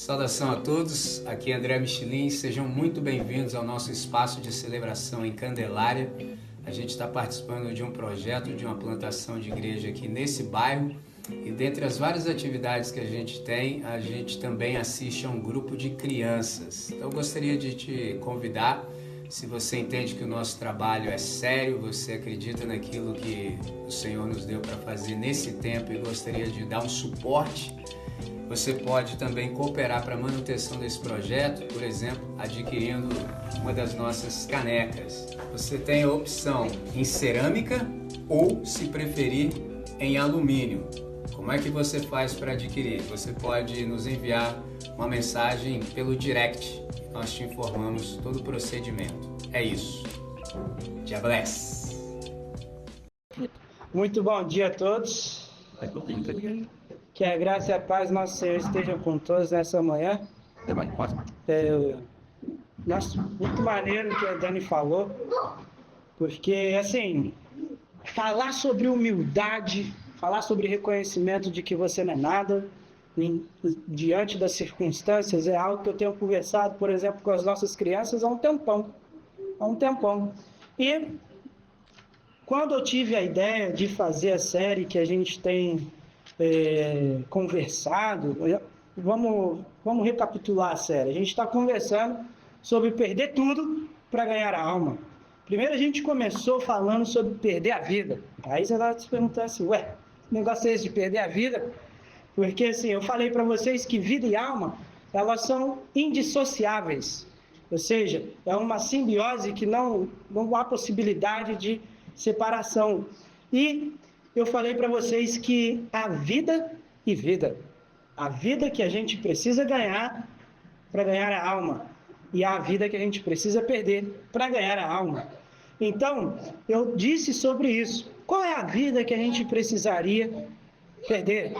Saudação a todos, aqui é André Michelin, sejam muito bem-vindos ao nosso espaço de celebração em Candelária. A gente está participando de um projeto de uma plantação de igreja aqui nesse bairro e dentre as várias atividades que a gente tem, a gente também assiste a um grupo de crianças. Então eu gostaria de te convidar, se você entende que o nosso trabalho é sério, você acredita naquilo que o Senhor nos deu para fazer nesse tempo e gostaria de dar um suporte, você pode também cooperar para a manutenção desse projeto, por exemplo, adquirindo uma das nossas canecas. Você tem a opção em cerâmica ou, se preferir, em alumínio. Como é que você faz para adquirir? Você pode nos enviar uma mensagem pelo direct. Nós te informamos todo o procedimento. É isso. God bless. Muito bom dia a todos. Que a graça e a paz do nosso Senhor estejam com todos nessa manhã. Muito maneiro o que a Dani falou, porque, assim, falar sobre humildade, falar sobre reconhecimento de que você não é nada, diante das circunstâncias, é algo que eu tenho conversado, por exemplo, com as nossas crianças há um tempão. E quando eu tive a ideia de fazer a série que a gente tem conversado, vamos recapitular a série. A gente está conversando sobre perder tudo para ganhar a alma. Primeiro a gente começou falando sobre perder a vida. Aí você vai se perguntar assim, que negócio é esse de perder a vida? Porque assim, eu falei para vocês que vida e alma, elas são indissociáveis. Ou seja, é uma simbiose que não há possibilidade de separação. E eu falei para vocês que a vida que a gente precisa ganhar para ganhar a alma, e a vida que a gente precisa perder para ganhar a alma. Então, eu disse sobre isso. Qual é a vida que a gente precisaria perder?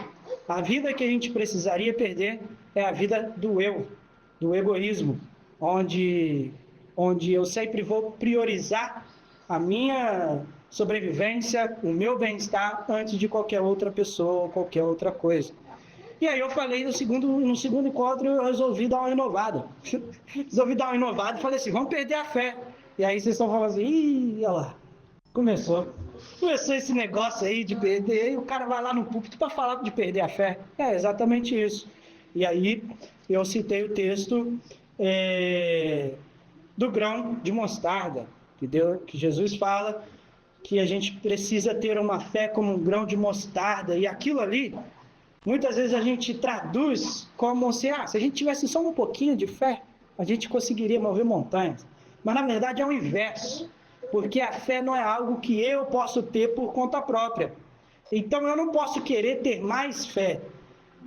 A vida que a gente precisaria perder é a vida do eu, do egoísmo, onde eu sempre vou priorizar a minha sobrevivência, o meu bem-estar antes de qualquer outra pessoa ou qualquer outra coisa. E aí eu falei no segundo encontro, eu resolvi dar uma inovada. E falei assim, vamos perder a fé. E aí vocês estão falando assim, olha lá, começou esse negócio aí de perder, e o cara vai lá no púlpito para falar de perder a fé. É exatamente isso. E aí eu citei o texto do grão de mostarda, que Jesus fala que a gente precisa ter uma fé como um grão de mostarda, e aquilo ali, muitas vezes a gente traduz como se a gente tivesse só um pouquinho de fé, a gente conseguiria mover montanhas. Mas na verdade é o inverso, porque a fé não é algo que eu posso ter por conta própria. Então eu não posso querer ter mais fé.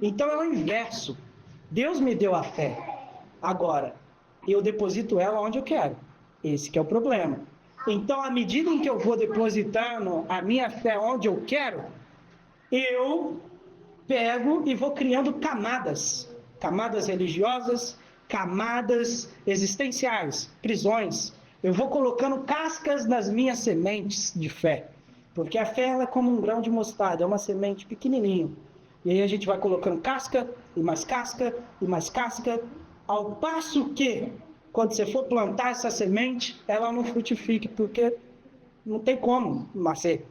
Então é o inverso. Deus me deu a fé. Agora, eu deposito ela onde eu quero. Esse que é o problema. Então, à medida em que eu vou depositando a minha fé onde eu quero, eu pego e vou criando camadas religiosas, camadas existenciais, prisões. Eu vou colocando cascas nas minhas sementes de fé, porque a fé é como um grão de mostarda, é uma semente pequenininha. E aí a gente vai colocando casca, e mais casca, e mais casca, ao passo que, quando você for plantar essa semente, ela não frutifique, porque não tem como nascer,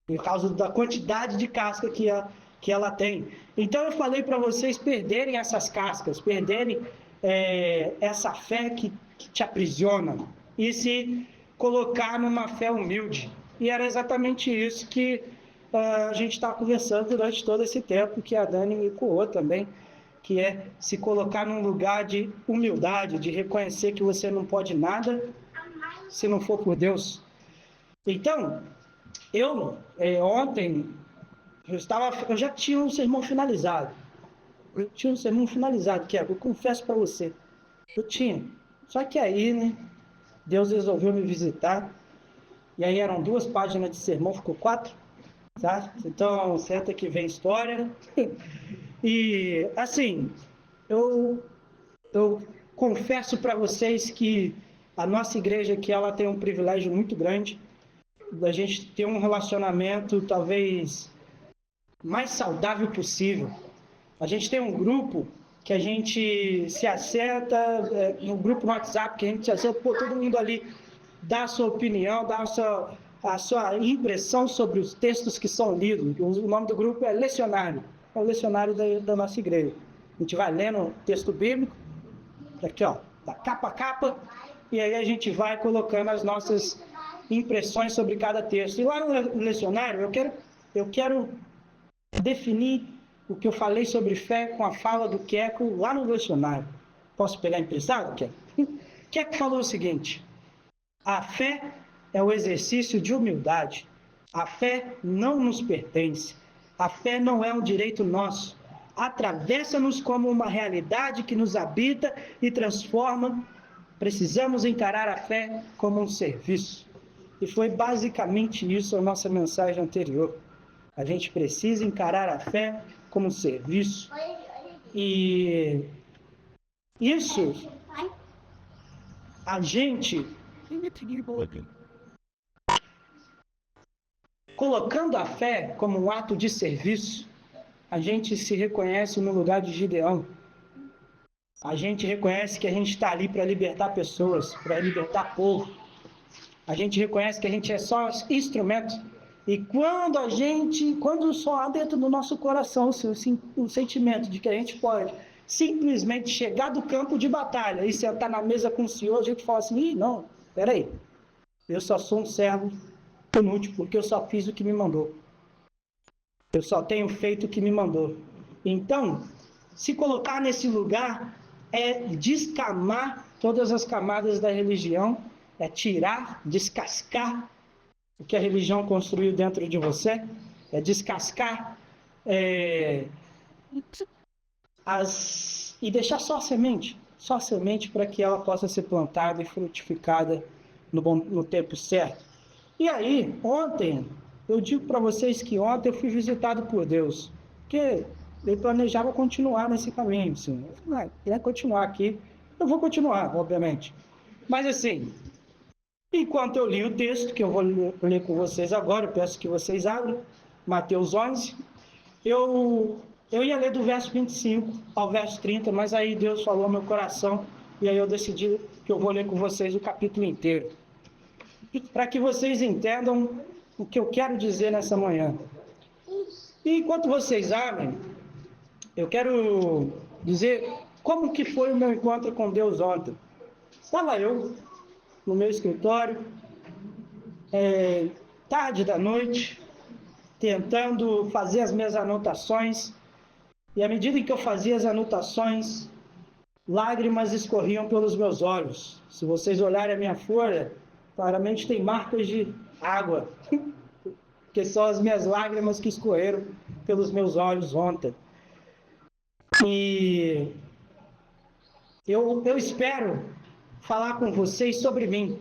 por causa da quantidade de casca que ela tem. Então eu falei para vocês perderem essas cascas, perderem essa fé que te aprisiona, e se colocar numa fé humilde. E era exatamente isso que a gente está conversando durante todo esse tempo, que a Dani me ecoou também, que é se colocar num lugar de humildade, de reconhecer que você não pode nada se não for por Deus. Então, ontem, eu já tinha um sermão finalizado. Eu confesso para você. Eu tinha. Só que aí, né, Deus resolveu me visitar, e aí eram 2 páginas de sermão, ficou 4, tá? Então, senta que vem história. E, assim, eu confesso para vocês que a nossa igreja aqui, ela tem um privilégio muito grande da gente ter um relacionamento talvez mais saudável possível. A gente tem um grupo que a gente se acerta, no grupo no WhatsApp, que a gente se acerta, todo mundo ali dá a sua opinião, dá a sua impressão sobre os textos que são lidos. O nome do grupo é Lecionário, é o lecionário da nossa igreja. A gente vai lendo o texto bíblico, aqui ó, da capa a capa, e aí a gente vai colocando as nossas impressões sobre cada texto. E lá no lecionário, eu quero definir o que eu falei sobre fé com a fala do Queco lá no lecionário. Posso pegar emprestado, Queco? Queco falou o seguinte: a fé é o exercício de humildade. A fé não nos pertence. A fé não é um direito nosso. Atravessa-nos como uma realidade que nos habita e transforma. Precisamos encarar a fé como um serviço. E foi basicamente isso a nossa mensagem anterior. A gente precisa encarar a fé como um serviço. E isso, a gente, colocando a fé como um ato de serviço, a gente se reconhece no lugar de Gideão. A gente reconhece que a gente está ali para libertar pessoas, para libertar povo. A gente reconhece que a gente é só instrumento. E quando só há dentro do nosso coração o sentimento de que a gente pode simplesmente chegar do campo de batalha e sentar na mesa com o Senhor, a gente fala assim: não, peraí, eu só sou um servo inútil, porque eu só fiz o que me mandou. Eu só tenho feito o que me mandou. Então, se colocar nesse lugar é descamar todas as camadas da religião, é tirar, descascar o que a religião construiu dentro de você, é descascar e deixar só a semente para que ela possa ser plantada e frutificada no tempo certo. E aí, ontem, eu digo para vocês que ontem eu fui visitado por Deus, porque eu planejava continuar nesse caminho, assim. Eu queria continuar aqui, eu vou continuar, obviamente. Mas assim, enquanto eu li o texto, que eu vou ler com vocês agora, eu peço que vocês abram, Mateus 11, eu ia ler do verso 25 ao verso 30, mas aí Deus falou ao meu coração, e aí eu decidi que eu vou ler com vocês o capítulo inteiro, para que vocês entendam o que eu quero dizer nessa manhã. E enquanto vocês abrem, eu quero dizer como que foi o meu encontro com Deus ontem. Estava eu no meu escritório, tarde da noite, tentando fazer as minhas anotações, e à medida que eu fazia as anotações, lágrimas escorriam pelos meus olhos. Se vocês olharem a minha folha, claramente tem marcas de água, que são as minhas lágrimas que escorreram pelos meus olhos ontem. E eu espero falar com vocês sobre mim.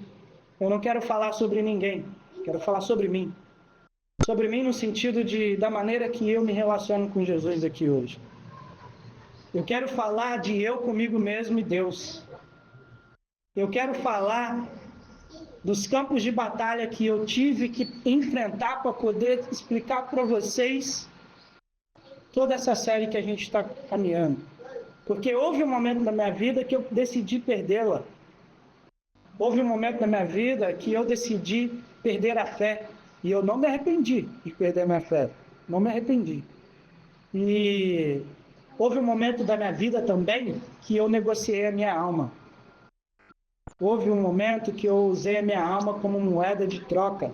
Eu não quero falar sobre ninguém, quero falar sobre mim. Sobre mim no sentido da maneira que eu me relaciono com Jesus aqui hoje. Eu quero falar de eu comigo mesmo e Deus. Eu quero falar dos campos de batalha que eu tive que enfrentar para poder explicar para vocês toda essa série que a gente está caminhando. Porque houve um momento na minha vida que eu decidi perdê-la. Houve um momento na minha vida que eu decidi perder a fé. E eu não me arrependi de perder a minha fé. Não me arrependi. E houve um momento da minha vida também que eu negociei a minha alma. Houve um momento que eu usei a minha alma como moeda de troca.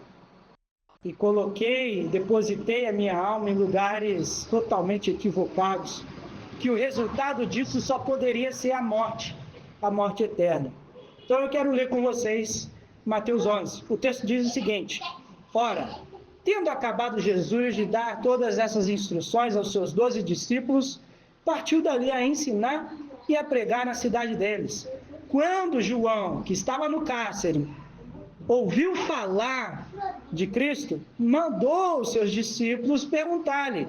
E depositei a minha alma em lugares totalmente equivocados. Que o resultado disso só poderia ser a morte eterna. Então eu quero ler com vocês Mateus 11. O texto diz o seguinte: ora, tendo acabado Jesus de dar todas essas instruções aos seus 12 discípulos, partiu dali a ensinar e a pregar na cidade deles. Quando João, que estava no cárcere, ouviu falar de Cristo, mandou os seus discípulos perguntar-lhe: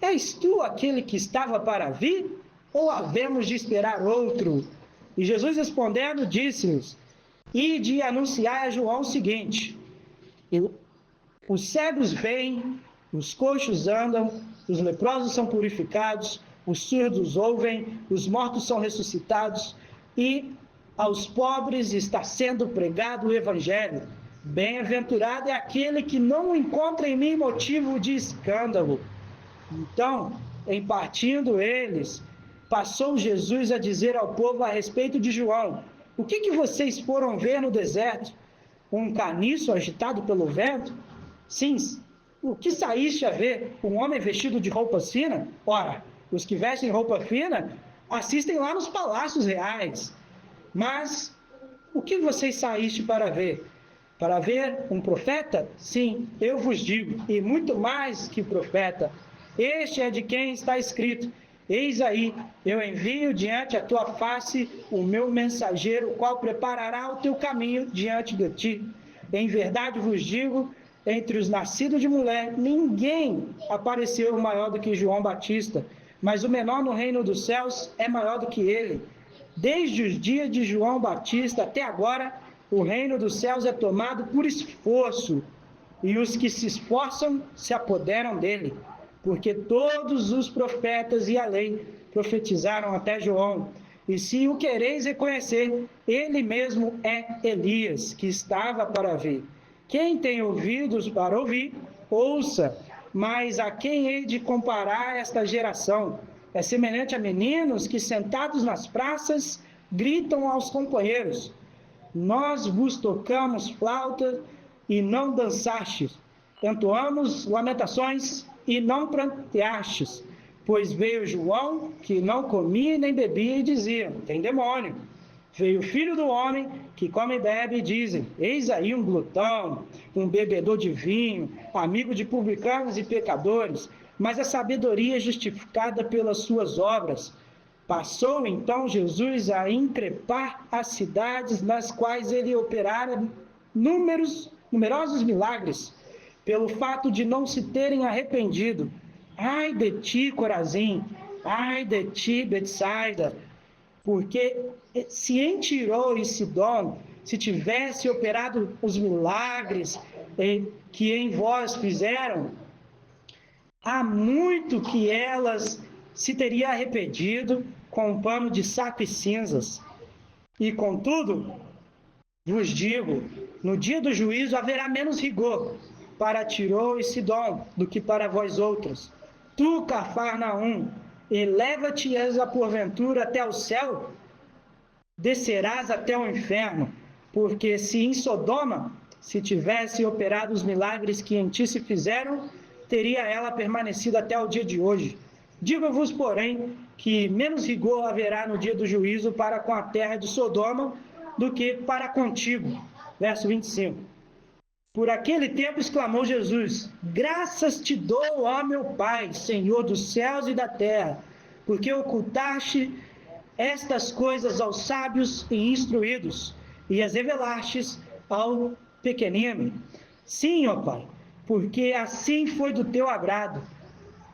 és tu aquele que estava para vir, ou havemos de esperar outro? E Jesus respondendo, disse-lhes: ide e anunciai a João o seguinte: os cegos veem, os coxos andam, os leprosos são purificados, os surdos ouvem, os mortos são ressuscitados e aos pobres está sendo pregado o evangelho. Bem-aventurado é aquele que não encontra em mim motivo de escândalo. Então, em partindo eles, passou Jesus a dizer ao povo a respeito de João: o que vocês foram ver no deserto? Um caniço agitado pelo vento? Sim. O que saíste a ver? Um homem vestido de roupa fina? Ora, os que vestem roupa fina assistem lá nos palácios reais. Mas o que vocês saíste para ver? Para ver um profeta? Sim, eu vos digo, e muito mais que profeta. Este é de quem está escrito: eis aí, eu envio diante a tua face o meu mensageiro, o qual preparará o teu caminho diante de ti. Em verdade vos digo, entre os nascidos de mulher, ninguém apareceu maior do que João Batista, mas o menor no reino dos céus é maior do que ele. Desde os dias de João Batista até agora, o reino dos céus é tomado por esforço, e os que se esforçam se apoderam dele. Porque todos os profetas e a lei profetizaram até João. E se o quereis reconhecer, ele mesmo é Elias, que estava para vir. Quem tem ouvidos para ouvir, ouça. Mas a quem hei de comparar esta geração? É semelhante a meninos que, sentados nas praças, gritam aos companheiros: nós vos tocamos flauta e não dançastes, entoamos lamentações e não pranteastes. Pois veio João, que não comia nem bebia, e dizia: tem demônio. Veio o Filho do Homem, que come e bebe, e dizem: eis aí um glutão, um bebedor de vinho, amigo de publicanos e pecadores. Mas a sabedoria é justificada pelas suas obras. Passou então Jesus a increpar as cidades nas quais ele operara numerosos milagres, pelo fato de não se terem arrependido. Ai de ti, Corazim! Ai de ti, Betsaida! Porque se em Tiro e Sidom se tivesse operado os milagres que em vós fizeram, há muito que elas se teria arrependido com um pano de saco e cinzas. E contudo, vos digo, no dia do juízo haverá menos rigor para Tiro e Sidom do que para vós outros. Tu, Cafarnaum, eleva-te-ás porventura até o céu, descerás até o inferno, porque se em Sodoma se tivesse operado os milagres que em ti se fizeram, teria ela permanecido até o dia de hoje. Digo-vos, porém, que menos rigor haverá no dia do juízo para com a terra de Sodoma do que para contigo. Verso 25. Por aquele tempo exclamou Jesus: graças te dou, ó meu Pai, Senhor dos céus e da terra, porque ocultaste estas coisas aos sábios e instruídos, e as revelastes ao pequenino. Sim, ó Pai, porque assim foi do teu agrado.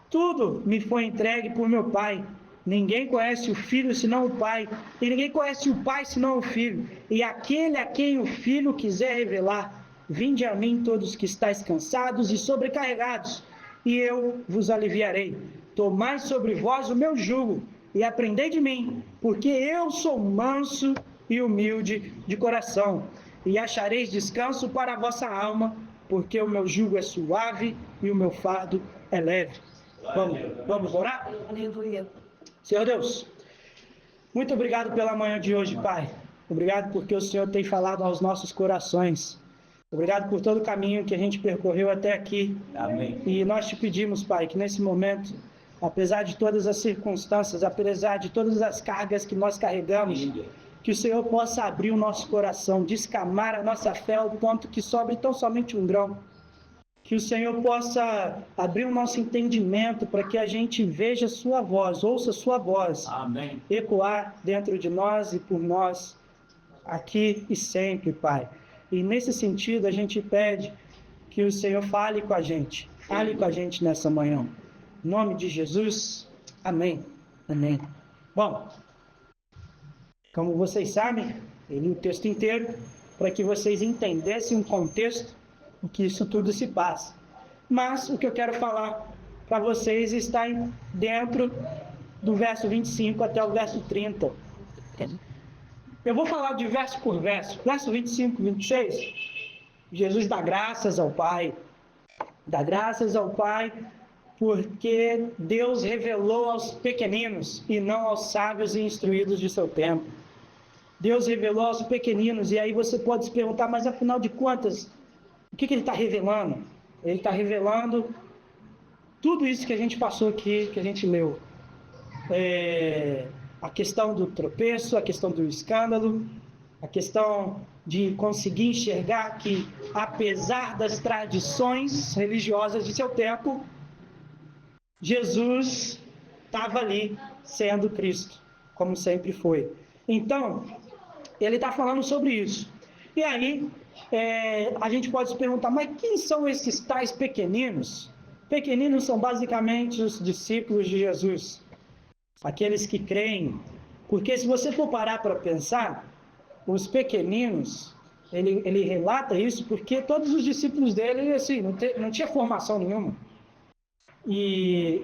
Tudo me foi entregue por meu Pai. Ninguém conhece o Filho senão o Pai, e ninguém conhece o Pai senão o Filho, e aquele a quem o Filho quiser revelar. Vinde a mim todos que estáis cansados e sobrecarregados, e eu vos aliviarei. Tomai sobre vós o meu jugo, e aprendei de mim, porque eu sou manso e humilde de coração, e achareis descanso para a vossa alma, porque o meu jugo é suave e o meu fardo é leve. Vamos orar? Aleluia. Senhor Deus, muito obrigado pela manhã de hoje, Pai. Obrigado porque o Senhor tem falado aos nossos corações. Obrigado por todo o caminho que a gente percorreu até aqui. Amém. E nós te pedimos, Pai, que nesse momento, apesar de todas as circunstâncias, apesar de todas as cargas que nós carregamos, que o Senhor possa abrir o nosso coração, descamar a nossa fé ao ponto que sobre tão somente um grão. Que o Senhor possa abrir o nosso entendimento para que a gente veja sua voz, ouça sua voz. Amém. Ecoar dentro de nós e por nós, aqui e sempre, Pai. E nesse sentido a gente pede que o Senhor fale com a gente nessa manhã. Em nome de Jesus, amém. Amém. Bom, como vocês sabem, eu li o texto inteiro para que vocês entendessem o contexto em que isso tudo se passa. Mas o que eu quero falar para vocês está dentro do verso 25 até o verso 30. Eu vou falar de verso por verso. Verso 25 e 26, Jesus dá graças ao Pai. Dá graças ao Pai porque Deus revelou aos pequeninos e não aos sábios e instruídos de seu tempo. Deus revelou aos pequeninos, e aí você pode se perguntar, mas afinal de contas, o que ele está revelando? Ele está revelando tudo isso que a gente passou aqui, que a gente leu. A questão do tropeço, a questão do escândalo, a questão de conseguir enxergar que, apesar das tradições religiosas de seu tempo, Jesus estava ali sendo Cristo, como sempre foi. Então, ele está falando sobre isso. E aí, a gente pode se perguntar, mas quem são esses tais pequeninos? Pequeninos são basicamente os discípulos de Jesus, aqueles que creem. Porque se você for parar para pensar, os pequeninos, ele relata isso porque todos os discípulos dele, assim, não tinha formação nenhuma. E,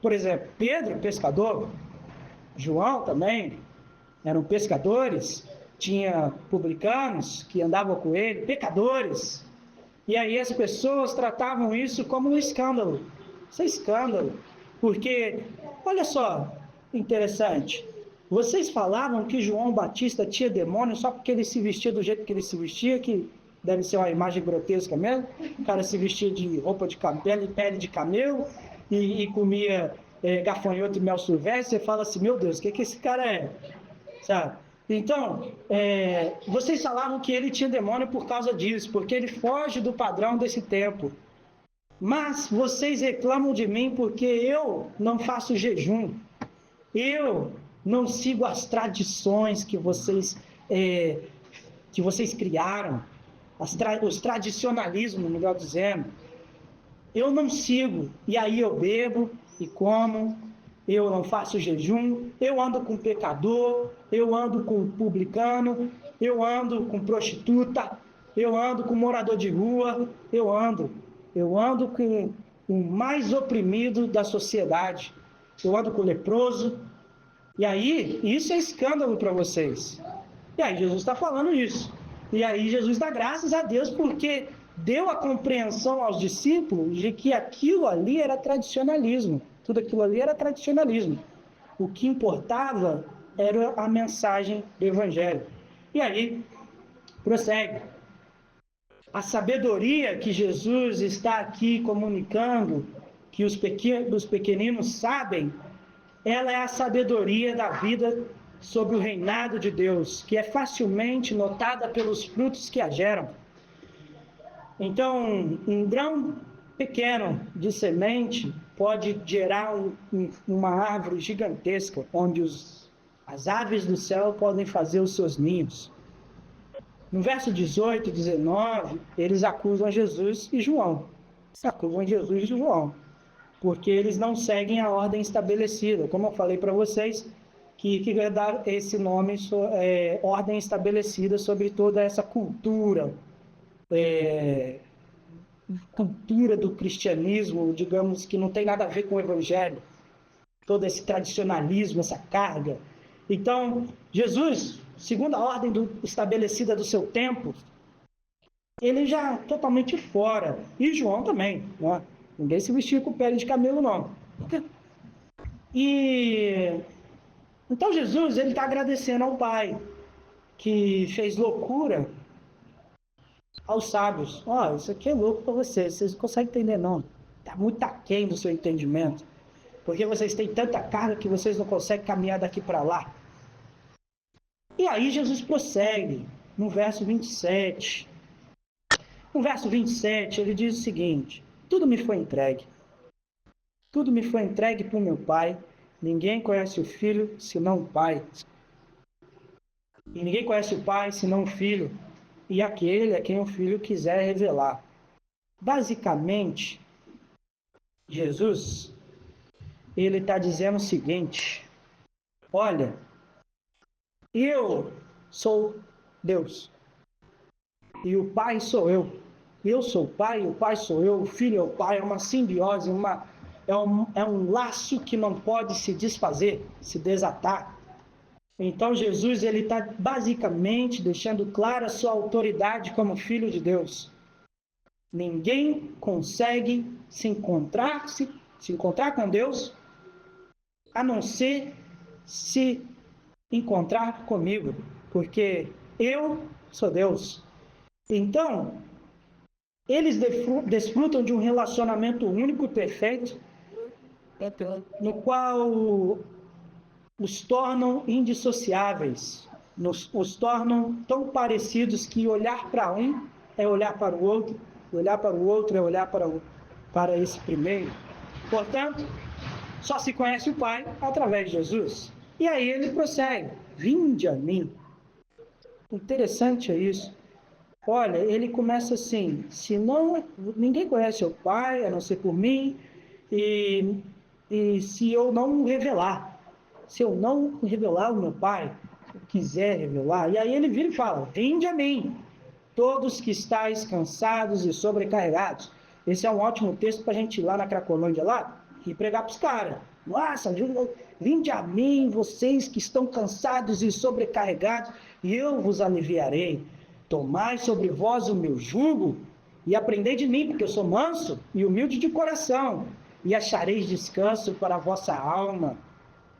por exemplo, Pedro, pescador, João também, eram pescadores, tinha publicanos que andavam com ele, pecadores. E aí as pessoas tratavam isso como um escândalo. Isso é escândalo. Porque, olha só, interessante, vocês falavam que João Batista tinha demônio só porque ele se vestia do jeito que ele se vestia, que deve ser uma imagem grotesca mesmo. O cara se vestia de roupa de pele de camelo e comia gafanhoto e mel silvestre. Você fala assim, meu Deus, o que esse cara é? Sabe? Então, vocês falavam que ele tinha demônio por causa disso, porque ele foge do padrão desse tempo. Mas vocês reclamam de mim porque eu não faço jejum. Eu não sigo as tradições que vocês criaram, os tradicionalismos, melhor dizendo. Eu não sigo, e aí eu bebo e como, eu não faço jejum, eu ando com pecador, eu ando com publicano, eu ando com prostituta, eu ando com morador de rua, eu ando com o mais oprimido da sociedade, eu ando com leproso. E aí, isso é escândalo para vocês. E aí Jesus está falando isso. E aí Jesus dá graças a Deus porque deu a compreensão aos discípulos de que aquilo ali era tradicionalismo. Tudo aquilo ali era tradicionalismo. O que importava era a mensagem do Evangelho. E aí, prossegue. A sabedoria que Jesus está aqui comunicando, que os pequeninos sabem, ela é a sabedoria da vida sobre o reinado de Deus, que é facilmente notada pelos frutos que a geram. Então, um grão pequeno de semente pode gerar uma árvore gigantesca, onde as aves do céu podem fazer os seus ninhos. No verso 18 e 19, eles acusam Jesus e João. Porque eles não seguem a ordem estabelecida. Como eu falei para vocês, que vai dar esse nome, ordem estabelecida sobre toda essa cultura, cultura do cristianismo, digamos, que não tem nada a ver com o evangelho, todo esse tradicionalismo, essa carga. Então, Jesus, segundo a ordem estabelecida do seu tempo, ele já totalmente fora, e João também, né? Ninguém se vestia com pele de camelo, não. E então Jesus, ele está agradecendo ao Pai, que fez loucura aos sábios. Isso aqui é louco para vocês não conseguem entender, não. Está muito aquém do seu entendimento. Porque vocês têm tanta carga que vocês não conseguem caminhar daqui para lá. E aí Jesus prossegue, no verso 27. No verso 27, ele diz o seguinte: tudo me foi entregue. Tudo me foi entregue por meu Pai. Ninguém conhece o Filho, senão o Pai. E ninguém conhece o Pai, senão o Filho. E aquele a quem o Filho quiser revelar. Basicamente, Jesus, ele está dizendo o seguinte: olha, eu sou Deus. E o Pai sou eu. Eu sou o Pai, o Pai sou eu, o Filho é o Pai. É uma simbiose, é um laço que não pode se desfazer, se desatar. Então Jesus ele está basicamente deixando clara a sua autoridade como Filho de Deus. Ninguém consegue se encontrar com Deus a não ser se encontrar comigo, porque eu sou Deus. Então, eles desfrutam de um relacionamento único e perfeito, no qual os tornam indissociáveis, os tornam tão parecidos que olhar para um é olhar para o outro, olhar para o outro é olhar para esse primeiro. Portanto, só se conhece o Pai através de Jesus. E aí ele prossegue: vinde a mim. Interessante é isso. Olha, ele começa assim: se não, ninguém conhece o Pai a não ser por mim, e se eu não revelar, se eu não revelar o meu Pai, quiser revelar, e aí ele vira e fala: vinde a mim, todos que estáis cansados e sobrecarregados. Esse é um ótimo texto para a gente ir lá na Cracolândia lá e pregar para os caras. Nossa, vinde a mim, vocês que estão cansados e sobrecarregados, e eu vos aliviarei. Tomai sobre vós o meu jugo e aprendei de mim, porque eu sou manso e humilde de coração, e achareis descanso para a vossa alma,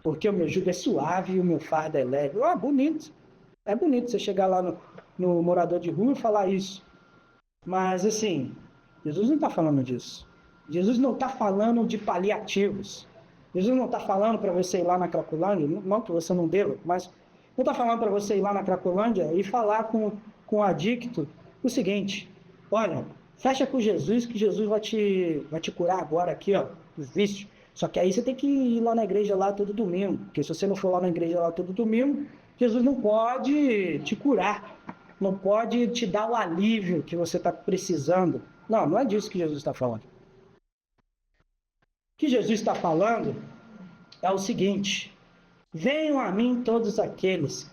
porque o meu jugo é suave e o meu fardo é leve. Bonito. É bonito você chegar lá no morador de rua e falar isso. Mas, assim, Jesus não está falando disso. Jesus não está falando de paliativos. Jesus não está falando para você ir lá na Cracolândia, não que você não deva, mas não está falando para você ir lá na Cracolândia e falar com o adicto o seguinte: olha, fecha com Jesus, que Jesus vai te curar agora aqui, ó, dos vícios. Só que aí você tem que ir lá na igreja lá todo domingo, porque se você não for lá na igreja lá todo domingo, Jesus não pode te curar, não pode te dar o alívio que você está precisando. Não é disso que Jesus está falando. O que Jesus está falando é o seguinte: venham a mim todos aqueles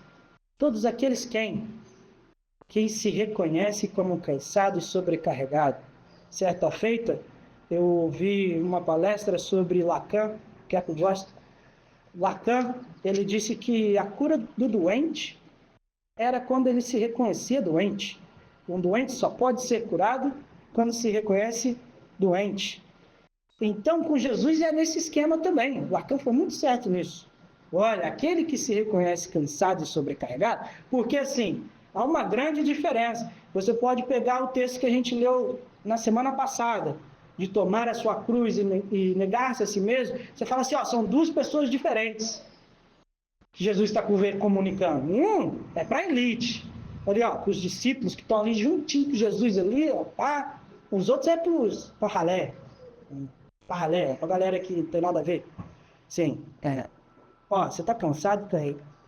quem? Quem se reconhece como cansado e sobrecarregado. Certa feita, eu ouvi uma palestra sobre Lacan, que é que eu gosto. Lacan, ele disse que a cura do doente era quando ele se reconhecia doente. Um doente só pode ser curado quando se reconhece doente. Então, com Jesus é nesse esquema também. Lacan foi muito certo nisso. Olha, aquele que se reconhece cansado e sobrecarregado, porque assim, há uma grande diferença. Você pode pegar o texto que a gente leu na semana passada, de tomar a sua cruz e negar-se a si mesmo. Você fala assim, ó, são duas pessoas diferentes que Jesus está comunicando. Um é para a elite, olha, ó, para os discípulos que estão ali juntinho com Jesus ali, ó, tá? Os outros é para ralé, para a galera que não tem nada a ver. Sim, ó, você está cansado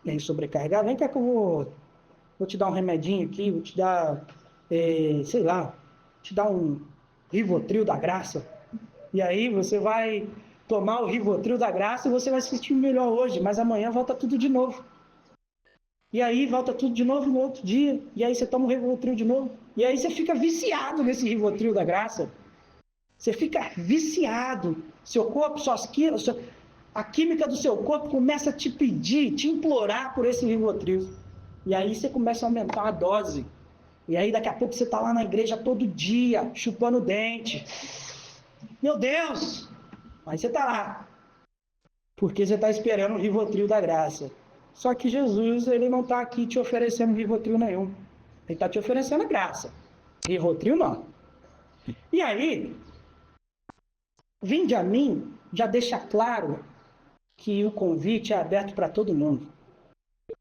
e sobrecarregado? Vem cá que eu vou te dar um remedinho aqui, vou te dar, sei lá, te dar um Rivotril da graça. E aí você vai tomar o Rivotril da graça e você vai se sentir melhor hoje, mas amanhã volta tudo de novo. E aí volta tudo de novo no outro dia, e aí você toma o Rivotril de novo. E aí você fica viciado nesse Rivotril da graça. Você fica viciado. Seu corpo, a química do seu corpo começa a te pedir, te implorar por esse Rivotril. E aí você começa a aumentar a dose. E aí daqui a pouco você está lá na igreja todo dia, chupando o dente. Meu Deus! Mas você está lá. Porque você está esperando o Rivotril da graça. Só que Jesus, ele não está aqui te oferecendo Rivotril nenhum. Ele está te oferecendo a graça. Rivotril não. E aí, vinde a mim, já deixa claro que o convite é aberto para todo mundo.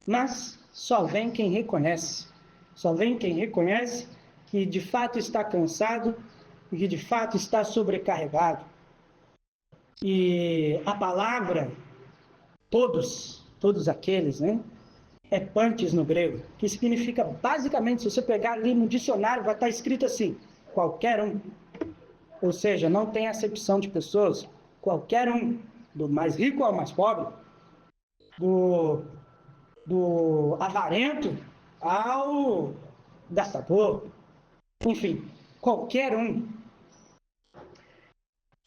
Mas só vem quem reconhece. Só vem quem reconhece que de fato está cansado e que de fato está sobrecarregado. E a palavra, todos aqueles, né? É pantes no grego, que significa basicamente, se você pegar ali no dicionário, vai estar escrito assim: qualquer um. Ou seja, não tem acepção de pessoas, qualquer um, do mais rico ao mais pobre, do avarento ao gastador, enfim, qualquer um.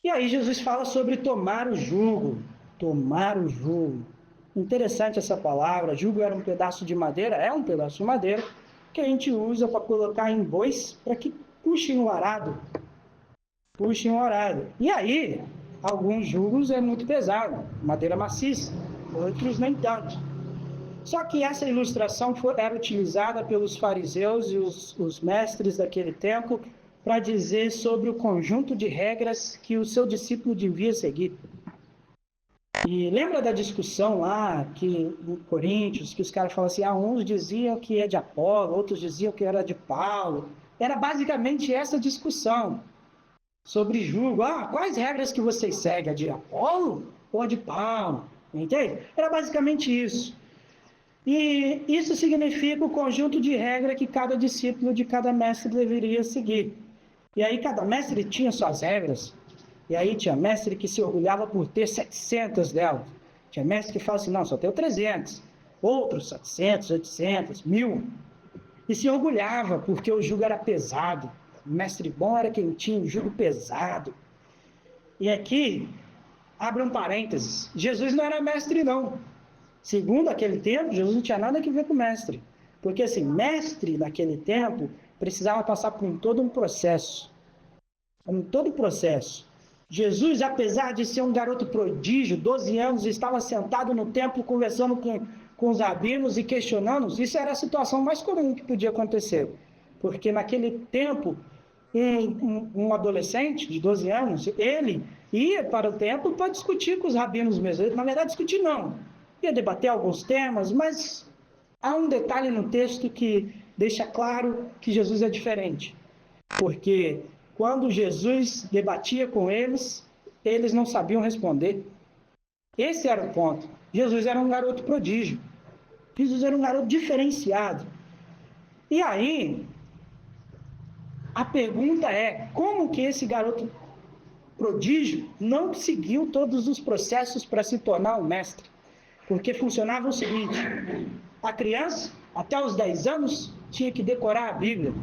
E aí Jesus fala sobre tomar o jugo. Tomar o jugo. Interessante essa palavra. Jugo era um pedaço de madeira, é um pedaço de madeira, que a gente usa para colocar em bois para que puxem o arado. Puxem o arado. E aí, alguns jugos é muito pesado, madeira maciça, outros nem tanto. Só que essa ilustração era utilizada pelos fariseus e os mestres daquele tempo para dizer sobre o conjunto de regras que o seu discípulo devia seguir. E lembra da discussão lá que em Coríntios, que os caras falam assim, uns diziam que é de Apolo, outros diziam que era de Paulo. Era basicamente essa discussão sobre jugo. Quais regras que vocês seguem? A de Apolo ou a de Paulo? Entende? Era basicamente isso. E isso significa o conjunto de regras que cada discípulo de cada mestre deveria seguir. E aí cada mestre tinha suas regras. E aí tinha mestre que se orgulhava por ter 700 delas. Tinha mestre que fala assim, não, só tenho 300. Outros 700, 800, 1000. E se orgulhava porque o jugo era pesado. O mestre bom era quem tinha o jugo pesado. E aqui, abre um parênteses, Jesus não era mestre não. Segundo aquele tempo, Jesus não tinha nada a ver com mestre. Porque assim, mestre naquele tempo precisava passar por todo um processo. Todo um processo. Jesus, apesar de ser um garoto prodígio, 12 anos, estava sentado no templo conversando com os rabinos e questionando. Isso era a situação mais comum que podia acontecer. Porque naquele tempo, um adolescente de 12 anos, ele ia para o templo para discutir com os rabinos mesmo. Na verdade, discutir não. Ia debater alguns temas, mas há um detalhe no texto que deixa claro que Jesus é diferente. Porque quando Jesus debatia com eles, eles não sabiam responder. Esse era o ponto. Jesus era um garoto prodígio. Jesus era um garoto diferenciado. E aí, a pergunta é, como que esse garoto prodígio não seguiu todos os processos para se tornar um mestre? Porque funcionava o seguinte, a criança, até os 10 anos, tinha que decorar a Bíblia.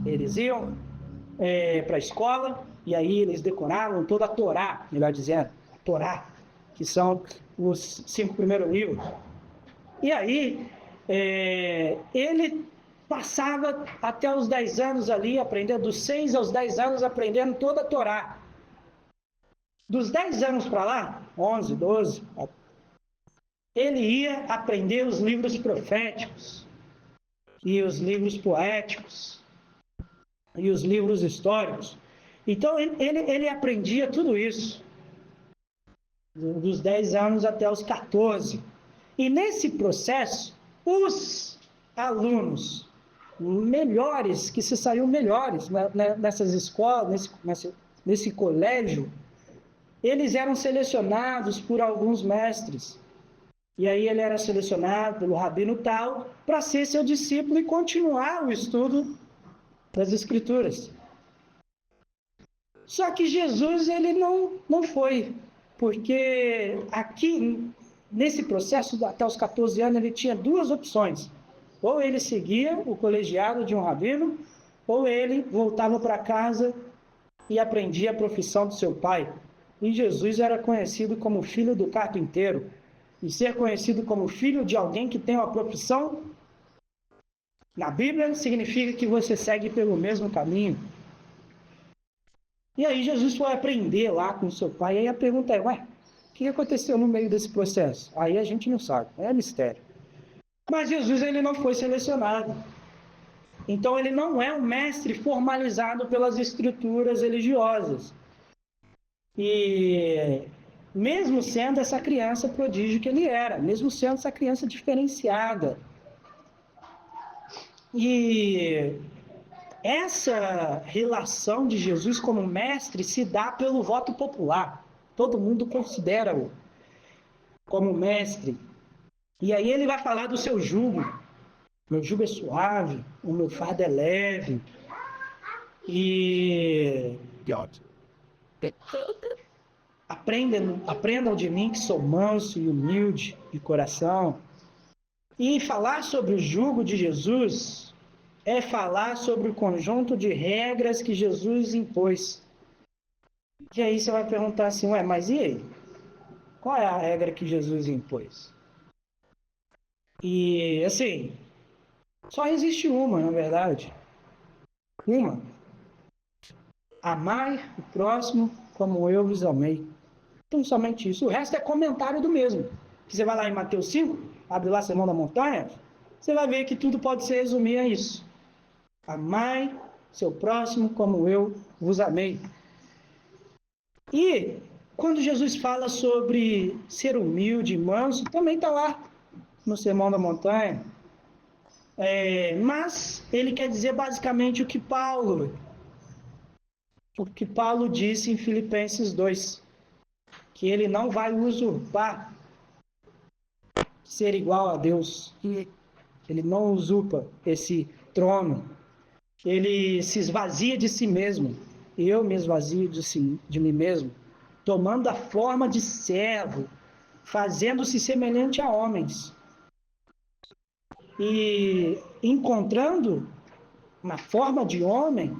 Eles iam para a escola, e aí eles decoravam toda a Torá, melhor dizendo, a Torá, que são os 5 primeiros livros. E aí, ele passava até os 10 anos ali, aprendendo, dos 6 aos 10 anos, aprendendo toda a Torá. Dos 10 anos para lá, 11, 12, ele ia aprender os livros proféticos, e os livros poéticos, e os livros históricos. Então, ele aprendia tudo isso, dos 10 anos até os 14. E nesse processo, os alunos melhores, que se saíram melhores nessas escolas, nesse colégio, eles eram selecionados por alguns mestres. E aí ele era selecionado pelo rabino tal para ser seu discípulo e continuar o estudo das Escrituras. Só que Jesus, ele não foi, porque aqui, nesse processo, até os 14 anos, ele tinha 2 opções. Ou ele seguia o colegiado de um rabino, ou ele voltava para casa e aprendia a profissão do seu pai. E Jesus era conhecido como filho do carpinteiro. E ser conhecido como filho de alguém que tem uma profissão, na Bíblia, significa que você segue pelo mesmo caminho. E aí Jesus foi aprender lá com seu pai. E aí a pergunta é, o que aconteceu no meio desse processo? Aí a gente não sabe, é mistério. Mas Jesus, ele não foi selecionado. Então ele não é um mestre formalizado pelas estruturas religiosas. E mesmo sendo essa criança prodígio que ele era, mesmo sendo essa criança diferenciada. E essa relação de Jesus como mestre se dá pelo voto popular. Todo mundo considera-o como mestre. E aí ele vai falar do seu jugo. Meu jugo é suave, o meu fardo é leve. E aprendam de mim que sou manso e humilde de coração. E falar sobre o jugo de Jesus é falar sobre o conjunto de regras que Jesus impôs. E aí você vai perguntar assim, ué, mas e aí? Qual é a regra que Jesus impôs? E, assim, só existe uma, na verdade. Uma. Amai o próximo como eu vos amei. Então, somente isso. O resto é comentário do mesmo. Você vai lá em Mateus 5, abre lá Sermão da Montanha, você vai ver que tudo pode se resumir a isso. Amai seu próximo como eu vos amei. E quando Jesus fala sobre ser humilde e manso, também está lá no Sermão da Montanha. Mas ele quer dizer basicamente o que Paulo disse em Filipenses 2, que ele não vai usurpar ser igual a Deus. Ele não usurpa esse trono. Ele se esvazia de si mesmo. Eu me esvazio de mim mesmo, tomando a forma de servo, fazendo-se semelhante a homens. E encontrando uma forma de homem,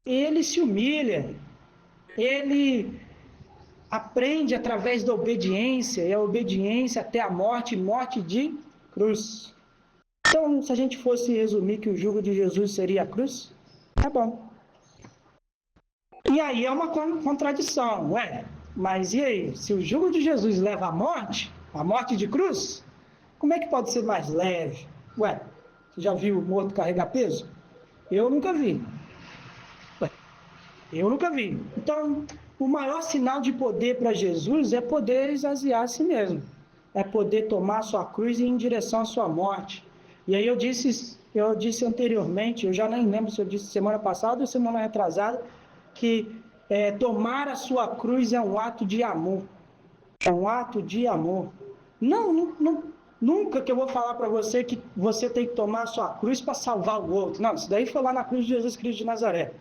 ele se humilha, ele aprende através da obediência, e a obediência até a morte, morte de cruz. Então, se a gente fosse resumir que o jugo de Jesus seria a cruz, tá bom. E aí é uma contradição, ué, mas e aí? Se o jugo de Jesus leva à morte de cruz, como é que pode ser mais leve? Ué, você já viu o morto carregar peso? Eu nunca vi. Ué, eu nunca vi. Então, o maior sinal de poder para Jesus é poder esvaziar a si mesmo. É poder tomar a sua cruz e ir em direção à sua morte. E aí eu disse anteriormente, eu já nem lembro se eu disse semana passada ou semana retrasada, que tomar a sua cruz é um ato de amor. É um ato de amor. Nunca que eu vou falar para você que você tem que tomar a sua cruz para salvar o outro. Não, isso daí foi lá na cruz de Jesus Cristo de Nazaré.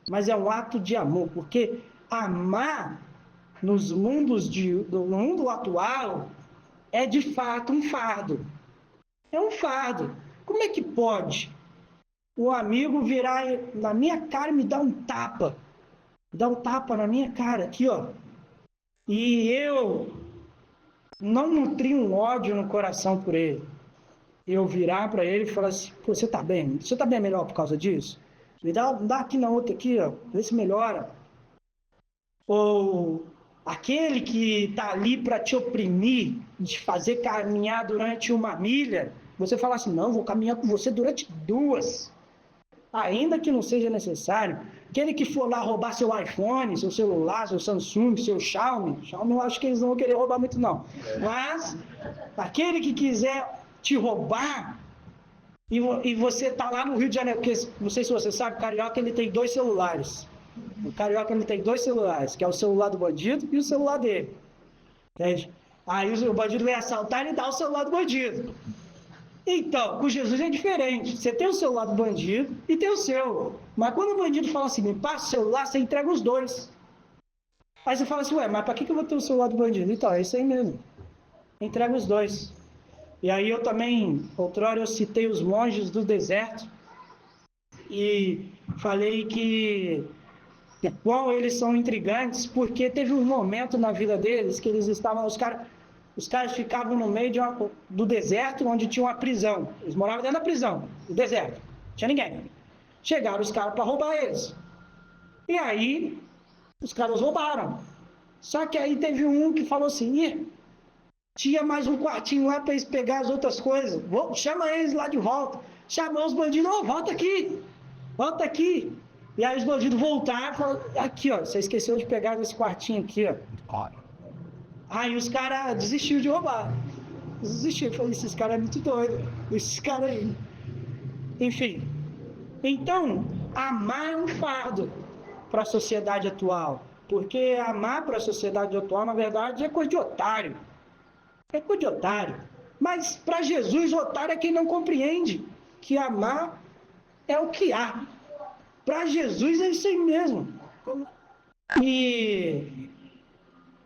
Mas é um ato de amor, porque amar no mundo atual é de fato um fardo. É um fardo. Como é que pode o amigo virar na minha cara e me dar um tapa? Dá um tapa na minha cara, aqui, ó. E eu não nutrir um ódio no coração por ele. Eu virar para ele e falar assim, pô, você tá bem? Você tá bem melhor por causa disso? Me dá aqui na outra aqui, ó, vê se melhora. Ou aquele que está ali para te oprimir, te fazer caminhar durante 1 milha, você fala assim, não, vou caminhar com você durante 2. Ainda que não seja necessário. Aquele que for lá roubar seu iPhone, seu celular, seu Samsung, seu Xiaomi eu acho que eles não vão querer roubar muito não. Mas aquele que quiser te roubar, e você está lá no Rio de Janeiro, porque não sei se você sabe, o carioca ele tem 2 celulares. O carioca ele tem 2 celulares, que é o celular do bandido e o celular dele. Entende? Aí o bandido vem assaltar e dá o celular do bandido. Então, com Jesus é diferente. Você tem o celular do bandido e tem o seu. Mas quando o bandido fala assim, me passa o celular, você entrega os 2. Aí você fala assim, ué, mas para que eu vou ter o celular do bandido? Então, é isso aí mesmo. Entrega os 2. E aí eu também, outrora eu citei os monges do deserto e falei que qual eles são intrigantes, porque teve um momento na vida deles que eles estavam, os caras ficavam no meio do deserto, onde tinha uma prisão. Eles moravam dentro da prisão, no deserto. Não tinha ninguém. Chegaram os caras para roubar eles. E aí, os caras roubaram. Só que aí teve um que falou assim, tinha mais um quartinho lá para eles pegar as outras coisas. Chama eles lá de volta. Chamou os bandidos, volta aqui. Volta aqui. E aí os bandidos voltaram e falaram, aqui, ó, você esqueceu de pegar esse quartinho aqui, ó. Aí os caras desistiram de roubar. Desistiram. Eu falei, esses caras é muito doido. Esses caras aí. Enfim. Então, amar é um fardo para a sociedade atual. Porque amar para a sociedade atual, na verdade, é coisa de otário. É coisa de otário. Mas para Jesus, otário é quem não compreende que amar é o que há. Para Jesus é isso aí mesmo.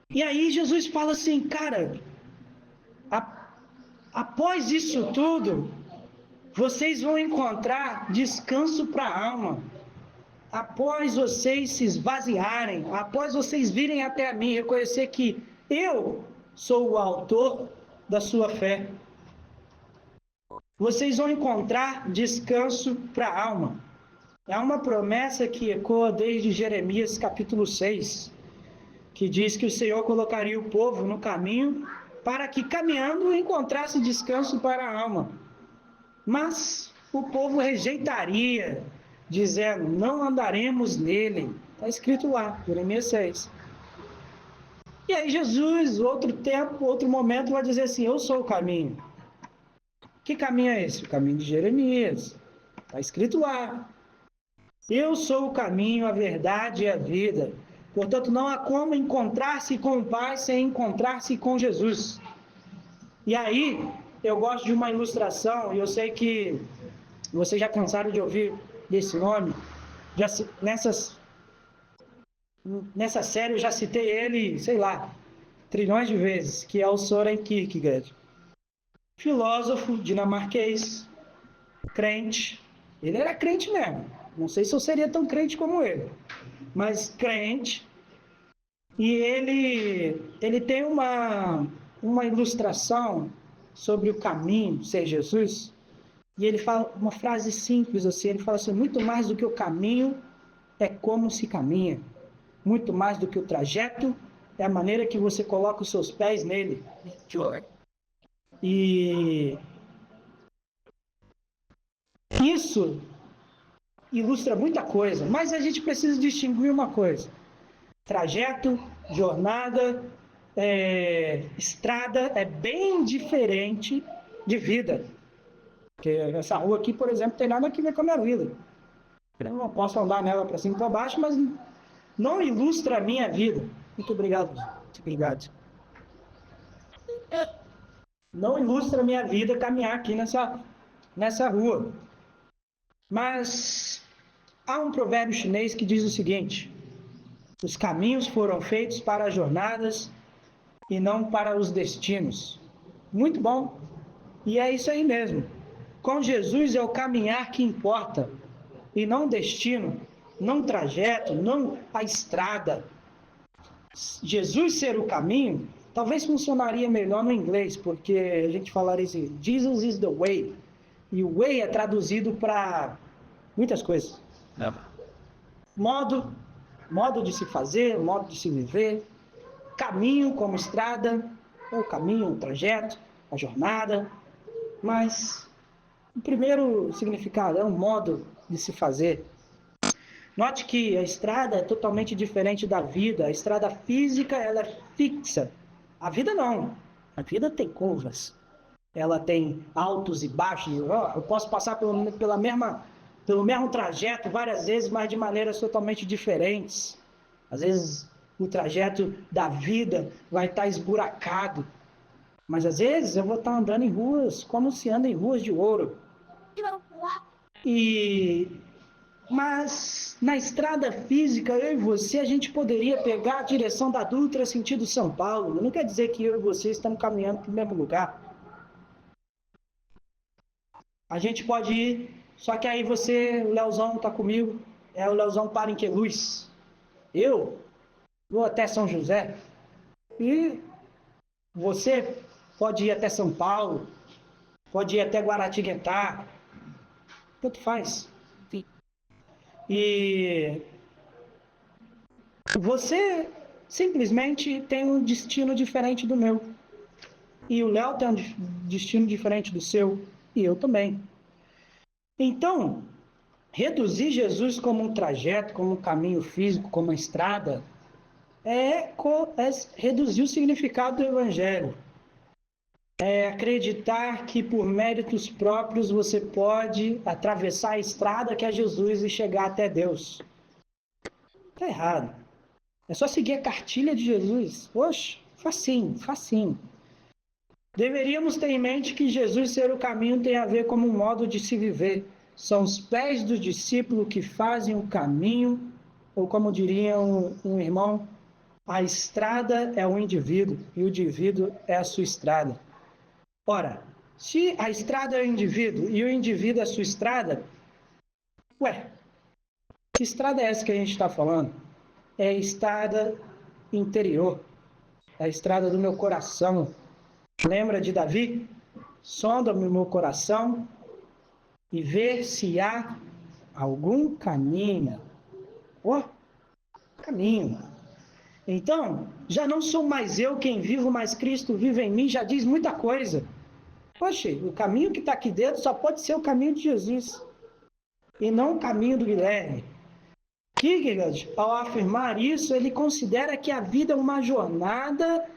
E aí Jesus fala assim, cara, após isso tudo, vocês vão encontrar descanso para a alma. após vocês se esvaziarem, após vocês virem até a mim, reconhecer que eu sou o autor da sua fé, vocês vão encontrar descanso para a alma. É uma promessa que ecoa desde Jeremias capítulo 6, que diz que o Senhor colocaria o povo no caminho para que, caminhando, encontrasse descanso para a alma. Mas o povo rejeitaria, dizendo, não andaremos nele. Está escrito lá, Jeremias 6. E aí Jesus, outro momento, vai dizer assim, eu sou o caminho. Que caminho é esse? O caminho de Jeremias. Está escrito lá. Eu sou o caminho, a verdade e a vida. Portanto, não há como encontrar-se com o Pai sem encontrar-se com Jesus. E aí, eu gosto de uma ilustração, e eu sei que vocês já cansaram de ouvir desse nome. Nessa série eu já citei ele, sei lá, trilhões de vezes, que é o Søren Kierkegaard. Filósofo dinamarquês, crente. Ele era crente mesmo. Não sei se eu seria tão crente como ele, mas crente. E ele tem uma ilustração sobre o caminho, ser Jesus, e ele fala uma frase simples assim, ele fala assim, muito mais do que o caminho é como se caminha, muito mais do que o trajeto é a maneira que você coloca os seus pés nele. E isso ilustra muita coisa, mas a gente precisa distinguir uma coisa. Trajeto, jornada, estrada é bem diferente de vida. Porque essa rua aqui, por exemplo, tem nada a ver com a minha vida. Eu não posso andar nela para cima e para baixo, mas não ilustra a minha vida. Muito obrigado. Muito obrigado. Não ilustra a minha vida caminhar aqui nessa rua. Mas há um provérbio chinês que diz o seguinte: os caminhos foram feitos para as jornadas e não para os destinos. Muito bom. E é isso aí mesmo. Com Jesus é o caminhar que importa, e não o destino, não o trajeto, não a estrada. Jesus ser o caminho, talvez funcionaria melhor no inglês, porque a gente falaria assim, Jesus is the way. E o way é traduzido para muitas coisas. Modo de se fazer, modo de se viver, caminho como estrada, ou caminho, o trajeto, a jornada. Mas o primeiro significado é um modo de se fazer. Note que a estrada é totalmente diferente da vida. A estrada física, ela é fixa. A vida não. A vida tem curvas. Ela tem altos e baixos. Eu posso passar pelo mesmo trajeto várias vezes, mas de maneiras totalmente diferentes. Às vezes o trajeto da vida vai estar esburacado. Mas às vezes eu vou estar andando em ruas como se anda em ruas de ouro. Mas na estrada física, eu e você, a gente poderia pegar a direção da Dutra sentido São Paulo. Não quer dizer que eu e você estamos caminhando para o mesmo lugar. A gente pode ir, só que aí você, o Leozão está comigo, o Leozão para em Queluz. Eu vou até São José. E você pode ir até São Paulo, pode ir até Guaratinguetá. Tanto faz. E você simplesmente tem um destino diferente do meu. E o Léo tem um destino diferente do seu. E eu também. Então, reduzir Jesus como um trajeto, como um caminho físico, como uma estrada, é reduzir o significado do Evangelho. É acreditar que por méritos próprios você pode atravessar a estrada que é Jesus e chegar até Deus. Está errado. É só seguir a cartilha de Jesus. Oxe, facinho, facinho. Deveríamos ter em mente que Jesus ser o caminho tem a ver com um modo de se viver. São os pés do discípulo que fazem o caminho, ou como diria um irmão, a estrada é o indivíduo e o indivíduo é a sua estrada. Ora, se a estrada é o indivíduo e o indivíduo é a sua estrada, Que estrada é essa que a gente está falando? É a estrada interior, é a estrada do meu coração. Lembra de Davi? Sonda-me o meu coração e vê se há algum caminho. Caminho. Então, já não sou mais eu quem vivo, mas Cristo vive em mim, já diz muita coisa. Poxa, o caminho que está aqui dentro só pode ser o caminho de Jesus, e não o caminho do Guilherme. Kierkegaard, ao afirmar isso, ele considera que a vida é uma jornada,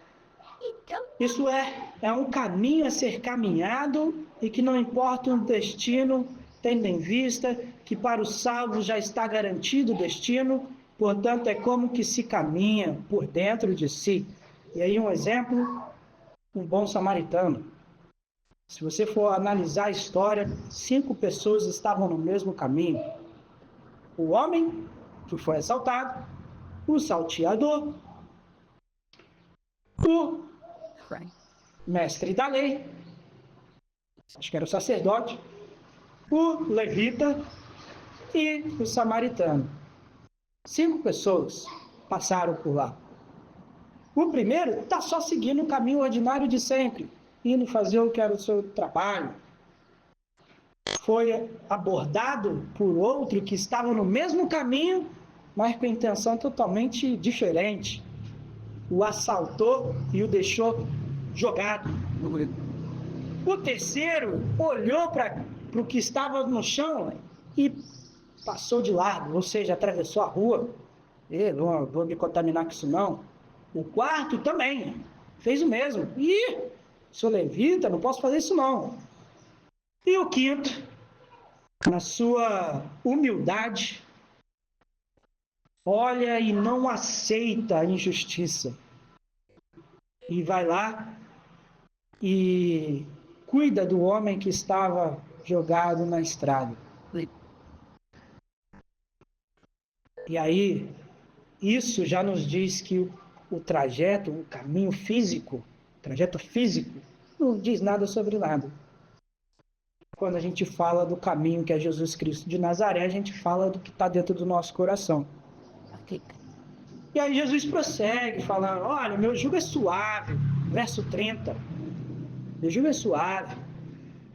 isso é um caminho a ser caminhado e que não importa o destino, tendo em vista que para os salvos já está garantido o destino, portanto é como que se caminha por dentro de si. E aí um exemplo, um bom samaritano. Se você for analisar a história, 5 pessoas estavam no mesmo caminho. O homem que foi assaltado, o salteador, o mestre da lei, acho que era o sacerdote, o levita e o samaritano. 5 pessoas passaram por lá. O primeiro está só seguindo o caminho ordinário de sempre, indo fazer o que era o seu trabalho. Foi abordado por outro que estava no mesmo caminho, mas com intenção totalmente diferente. O assaltou e o deixou jogado. O terceiro olhou para o que estava no chão e passou de lado, ou seja, atravessou a rua. Não vou me contaminar com isso não. O quarto também fez o mesmo. Sou levita, não posso fazer isso não. E o quinto, na sua humildade, olha e não aceita a injustiça. E vai lá e cuida do homem que estava jogado na estrada. E aí, isso já nos diz que o trajeto, o caminho físico, não diz nada sobre nada. Quando a gente fala do caminho que é Jesus Cristo de Nazaré, a gente fala do que está dentro do nosso coração. E aí Jesus prossegue falando, olha, meu jugo é suave, verso 30. Meu jugo é suave.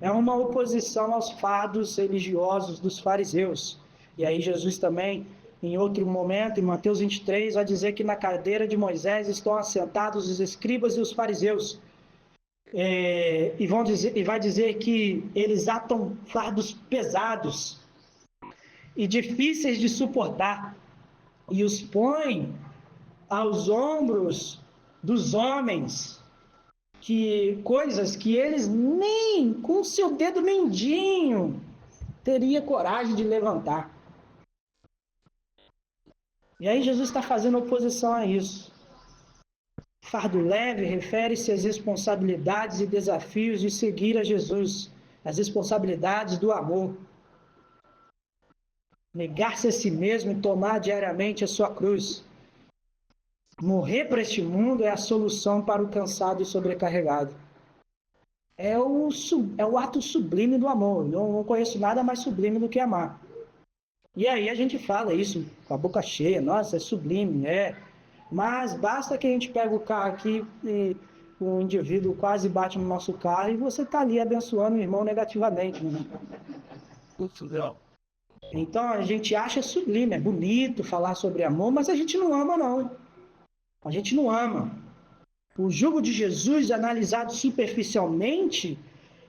É uma oposição aos fardos religiosos dos fariseus. E aí Jesus também, em outro momento, em Mateus 23, vai dizer que na cadeira de Moisés estão assentados os escribas e os fariseus. E vai dizer que eles atam fardos pesados e difíceis de suportar e os põem aos ombros dos homens, coisas que eles nem com seu dedo mindinho teria coragem de levantar. E aí Jesus está fazendo oposição a isso. Fardo leve refere-se às responsabilidades e desafios de seguir a Jesus, as responsabilidades do amor. Negar-se a si mesmo e tomar diariamente a sua cruz. Morrer para este mundo é a solução para o cansado e sobrecarregado. É o ato sublime do amor. Eu não conheço nada mais sublime do que amar. E aí a gente fala isso com a boca cheia. Nossa, é sublime, Mas basta que a gente pegue o carro aqui e o indivíduo quase bate no nosso carro e você está ali abençoando o irmão negativamente. Né? Então a gente acha sublime, é bonito falar sobre amor, mas a gente não ama não. A gente não ama. O jugo de Jesus, analisado superficialmente,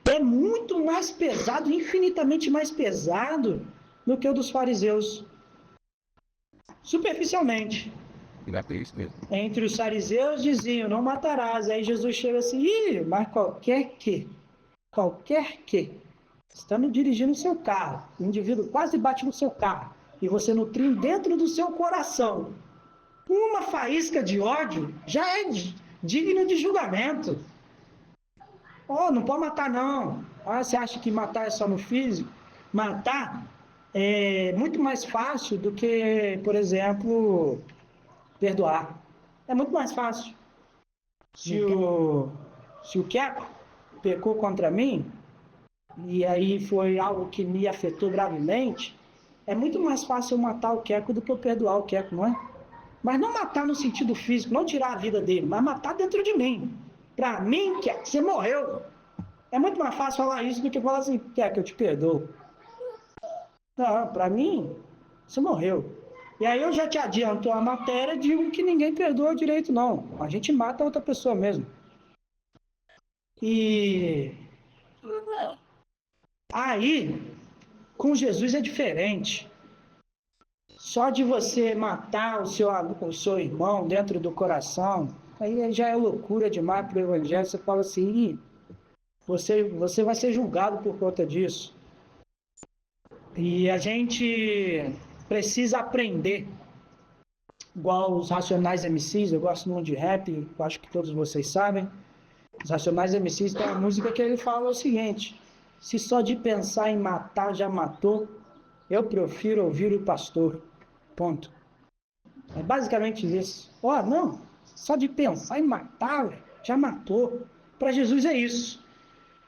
é muito mais pesado, infinitamente mais pesado do que o dos fariseus. Superficialmente. Entre os fariseus diziam, não matarás. Aí Jesus chega assim, mas qualquer que, estando dirigindo o seu carro, o indivíduo quase bate no seu carro, e você nutrindo dentro do seu coração uma faísca de ódio, já é digno de julgamento. Não pode matar não. Você acha que matar é só no físico? Matar é muito mais fácil do que, por exemplo, perdoar. É muito mais fácil. Se o Keco pecou contra mim, e aí foi algo que me afetou gravemente, É muito mais fácil eu matar o Queco do que eu perdoar o Queco, não é? Mas não matar no sentido físico, não tirar a vida dele, mas matar dentro de mim. Para mim, Queco, você morreu. É muito mais fácil falar isso do que falar assim, Queco, eu te perdoo. Não, para mim, você morreu. E aí eu já te adianto a matéria e digo que ninguém perdoa direito, não. A gente mata a outra pessoa mesmo. E aí, com Jesus é diferente. Só de você matar o seu irmão dentro do coração, aí já é loucura demais para o evangelho. Você fala assim, você vai ser julgado por conta disso. E a gente precisa aprender, igual os Racionais MCs, eu gosto muito de rap, acho que todos vocês sabem. Os Racionais MCs tem uma música que ele fala o seguinte: se só de pensar em matar já matou, eu prefiro ouvir o pastor. Ponto. É basicamente isso. Não, só de pensar em matar, já matou. Para Jesus é isso.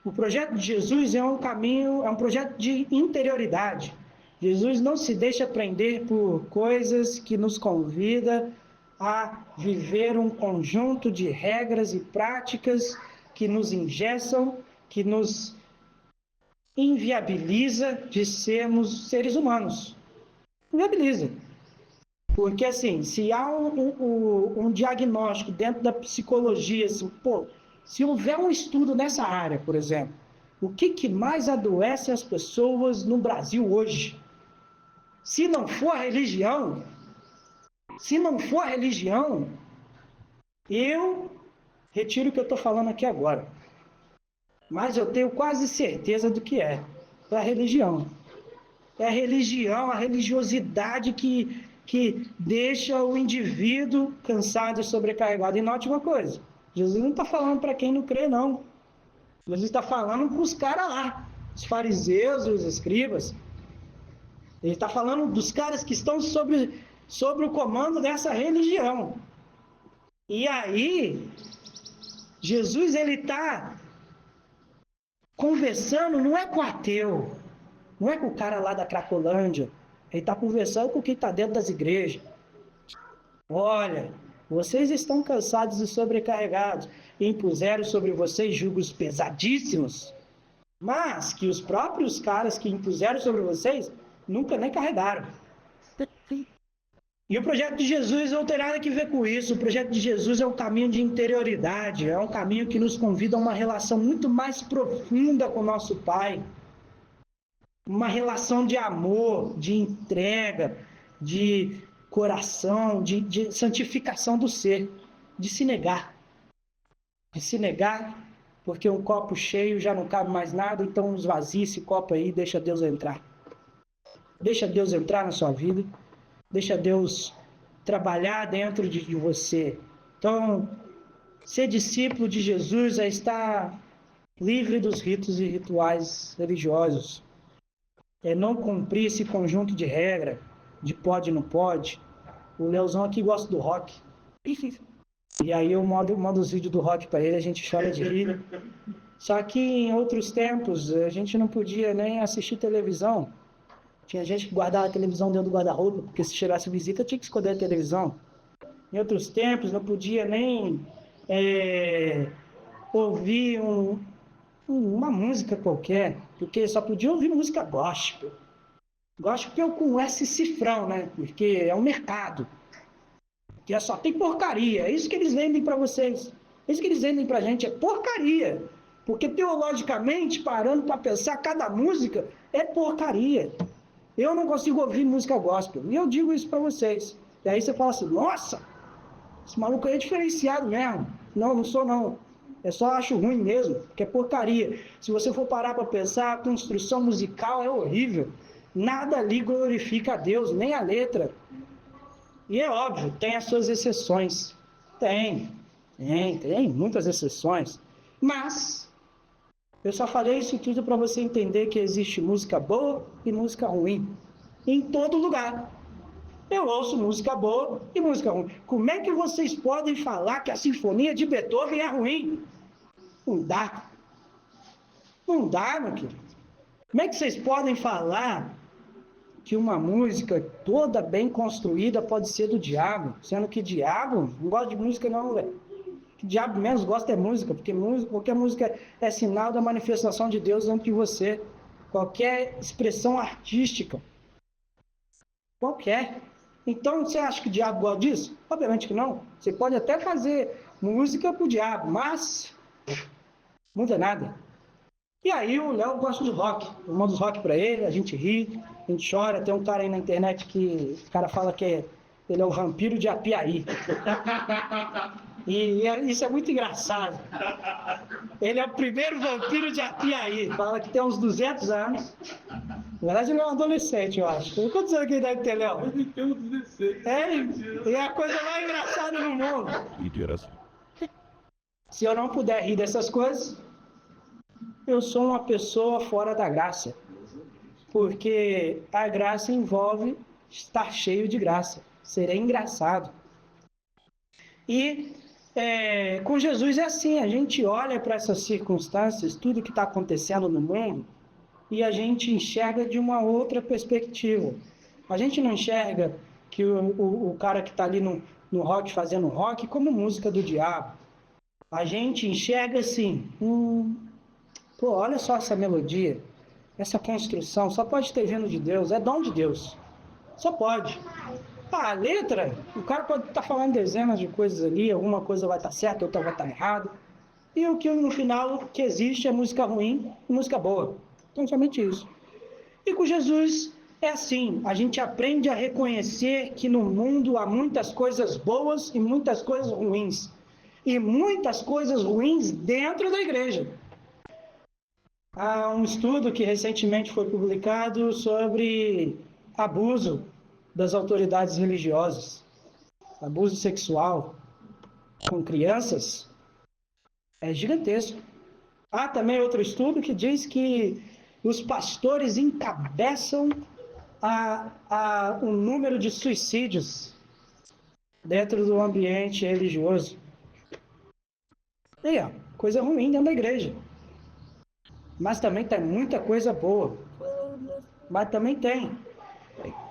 O projeto de Jesus é um caminho, é um projeto de interioridade. Jesus não se deixa prender por coisas que nos convida a viver um conjunto de regras e práticas que nos engessam, que nos inviabiliza de sermos seres humanos. Inviabiliza. Porque, assim, se há um diagnóstico dentro da psicologia, assim, se houver um estudo nessa área, por exemplo, o que mais adoece as pessoas no Brasil hoje? Se não for a religião, eu retiro o que eu estou falando aqui agora. Mas eu tenho quase certeza do que é. É a religião. É a religião, a religiosidade que deixa o indivíduo cansado e sobrecarregado. E note uma coisa, Jesus não está falando para quem não crê, não. Jesus está falando para os caras lá, os fariseus, os escribas. Ele está falando dos caras que estão sobre o comando dessa religião. E aí, Jesus ele está conversando, não é com o ateu, não é com o cara lá da Cracolândia. Ele está conversando com quem está dentro das igrejas. Olha, vocês estão cansados e sobrecarregados e impuseram sobre vocês julgos pesadíssimos, mas que os próprios caras que impuseram sobre vocês nunca nem carregaram. E o projeto de Jesus não tem nada a ver com isso. O projeto de Jesus é um caminho de interioridade, é um caminho que nos convida a uma relação muito mais profunda com o nosso Pai. Uma relação de amor, de entrega, de coração, de santificação do ser, de se negar. De se negar, porque um copo cheio já não cabe mais nada, então esvazie esse copo aí e deixa Deus entrar. Deixa Deus entrar na sua vida, deixa Deus trabalhar dentro de você. Então, ser discípulo de Jesus é estar livre dos ritos e rituais religiosos. É não cumprir esse conjunto de regra, de pode e não pode. O Leozão aqui gosta do rock. E aí eu mando os vídeos do rock para ele, a gente chora de rir. Só que em outros tempos, a gente não podia nem assistir televisão. Tinha gente que guardava a televisão dentro do guarda-roupa, porque se chegasse visita, tinha que esconder a televisão. Em outros tempos, não podia nem ouvir uma música qualquer, porque só podia ouvir música gospel. Gospel com S cifrão, né? Porque é um mercado. Que só tem porcaria. É isso que eles vendem para vocês. É isso que eles vendem para a gente, é porcaria. Porque teologicamente, parando para pensar, cada música é porcaria. Eu não consigo ouvir música gospel. E eu digo isso para vocês. E aí você fala assim, nossa, esse maluco aí é diferenciado mesmo. Não, não sou não. Eu só acho ruim mesmo, que é porcaria. Se você for parar para pensar, a construção musical é horrível. Nada ali glorifica a Deus, nem a letra. E é óbvio, tem as suas exceções. Tem muitas exceções. Mas eu só falei isso tudo para você entender que existe música boa e música ruim. Em todo lugar. Eu ouço música boa e música ruim. Como é que vocês podem falar que a Sinfonia de Beethoven é ruim? Não dá. Não dá, meu querido. Como é que vocês podem falar que uma música toda bem construída pode ser do diabo, sendo que diabo não gosta de música não, velho. O que o diabo menos gosta é música, porque qualquer música é sinal da manifestação de Deus dentro de você. Qualquer expressão artística. Qualquer. Então, você acha que o diabo gosta disso? Obviamente que não. Você pode até fazer música pro diabo, mas não muda nada. E aí o Léo gosta de rock. Eu mando os rock pra ele, a gente ri, a gente chora. Tem um cara aí na internet que o cara fala que ele é o vampiro de Apiaí. E isso é muito engraçado. Ele é o primeiro vampiro de Apiaí. Fala que tem uns 200 anos. Na verdade, ele é um adolescente, eu acho. Quantos anos que ele deve ter, Léo? Ele tem uns 16. E é a coisa mais engraçada no mundo. Se eu não puder rir dessas coisas, eu sou uma pessoa fora da graça. Porque a graça envolve estar cheio de graça. Ser engraçado. E com Jesus é assim, a gente olha para essas circunstâncias, tudo que está acontecendo no mundo, e a gente enxerga de uma outra perspectiva. A gente não enxerga que o cara que está ali no rock, fazendo rock, como música do diabo. A gente enxerga assim, pô, olha só essa melodia, essa construção, só pode ter vindo de Deus, é dom de Deus. Só pode. A letra, o cara pode estar falando dezenas de coisas ali, alguma coisa vai estar certa, outra vai estar errada. E o que no final que existe é música ruim e música boa. Então, somente isso. E com Jesus é assim, a gente aprende a reconhecer que no mundo há muitas coisas boas e muitas coisas ruins. E muitas coisas ruins dentro da igreja. Há um estudo que recentemente foi publicado sobre abuso das autoridades religiosas, abuso sexual com crianças, é gigantesco. Há também outro estudo que diz que os pastores encabeçam o número de suicídios dentro do ambiente religioso. E, coisa ruim dentro da igreja. Mas também tem muita coisa boa. Mas também tem.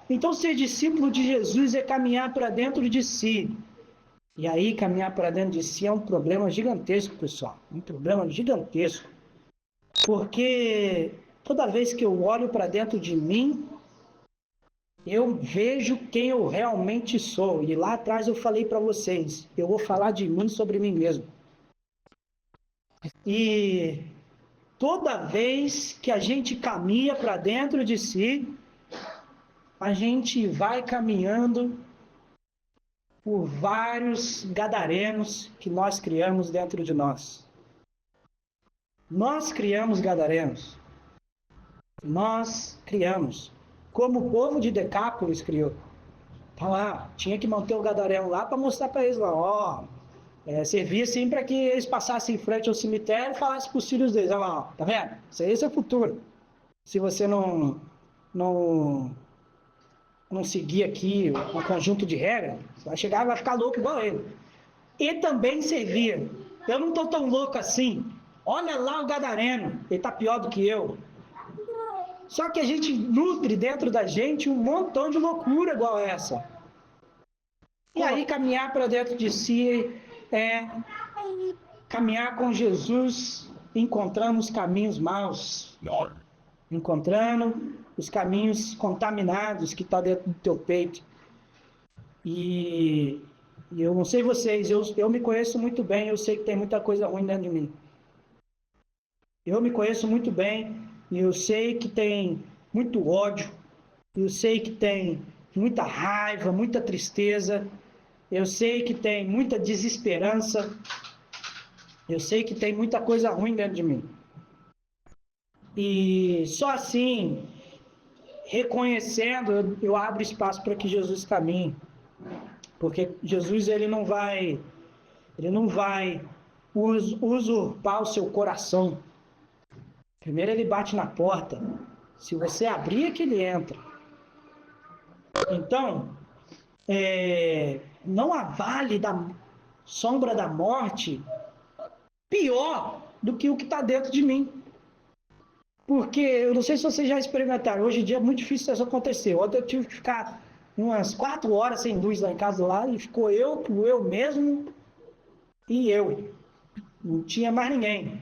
Então, ser discípulo de Jesus é caminhar para dentro de si. E aí, caminhar para dentro de si é um problema gigantesco, pessoal. Um problema gigantesco. Porque toda vez que eu olho para dentro de mim, eu vejo quem eu realmente sou. E lá atrás eu falei para vocês, eu vou falar de mim sobre mim mesmo. E toda vez que a gente caminha para dentro de si, a gente vai caminhando por vários gadarenos que nós criamos dentro de nós. Nós criamos gadarenos. Nós criamos. Como o povo de Decápolis criou. Tá lá, tinha que manter o gadareno lá para mostrar para eles lá, servia assim para que eles passassem em frente ao cemitério e falassem para os filhos deles, olha lá, tá vendo? Isso aí é o futuro. Se você não seguir aqui um conjunto de regras, vai chegar e vai ficar louco igual ele. E também servia. Eu não estou tão louco assim. Olha lá o gadareno, ele está pior do que eu. Só que a gente nutre dentro da gente um montão de loucura igual essa. E aí caminhar para dentro de si é caminhar com Jesus, encontrando os caminhos maus. Encontrando os caminhos contaminados que estão dentro do teu peito. E eu não sei vocês, eu me conheço muito bem, eu sei que tem muita coisa ruim dentro de mim. Eu me conheço muito bem e eu sei que tem muito ódio, eu sei que tem muita raiva, muita tristeza, eu sei que tem muita desesperança, eu sei que tem muita coisa ruim dentro de mim. E só assim, reconhecendo, eu abro espaço para que Jesus caminhe. Porque Jesus ele não vai usurpar o seu coração. Primeiro ele bate na porta. Se você abrir, é que ele entra. Então, não há vale da sombra da morte pior do que o que está dentro de mim. Porque eu não sei se vocês já experimentaram, hoje em dia é muito difícil isso acontecer. Ontem eu tive que ficar umas 4 horas sem luz lá em casa lá, e ficou eu mesmo e eu. Não tinha mais ninguém.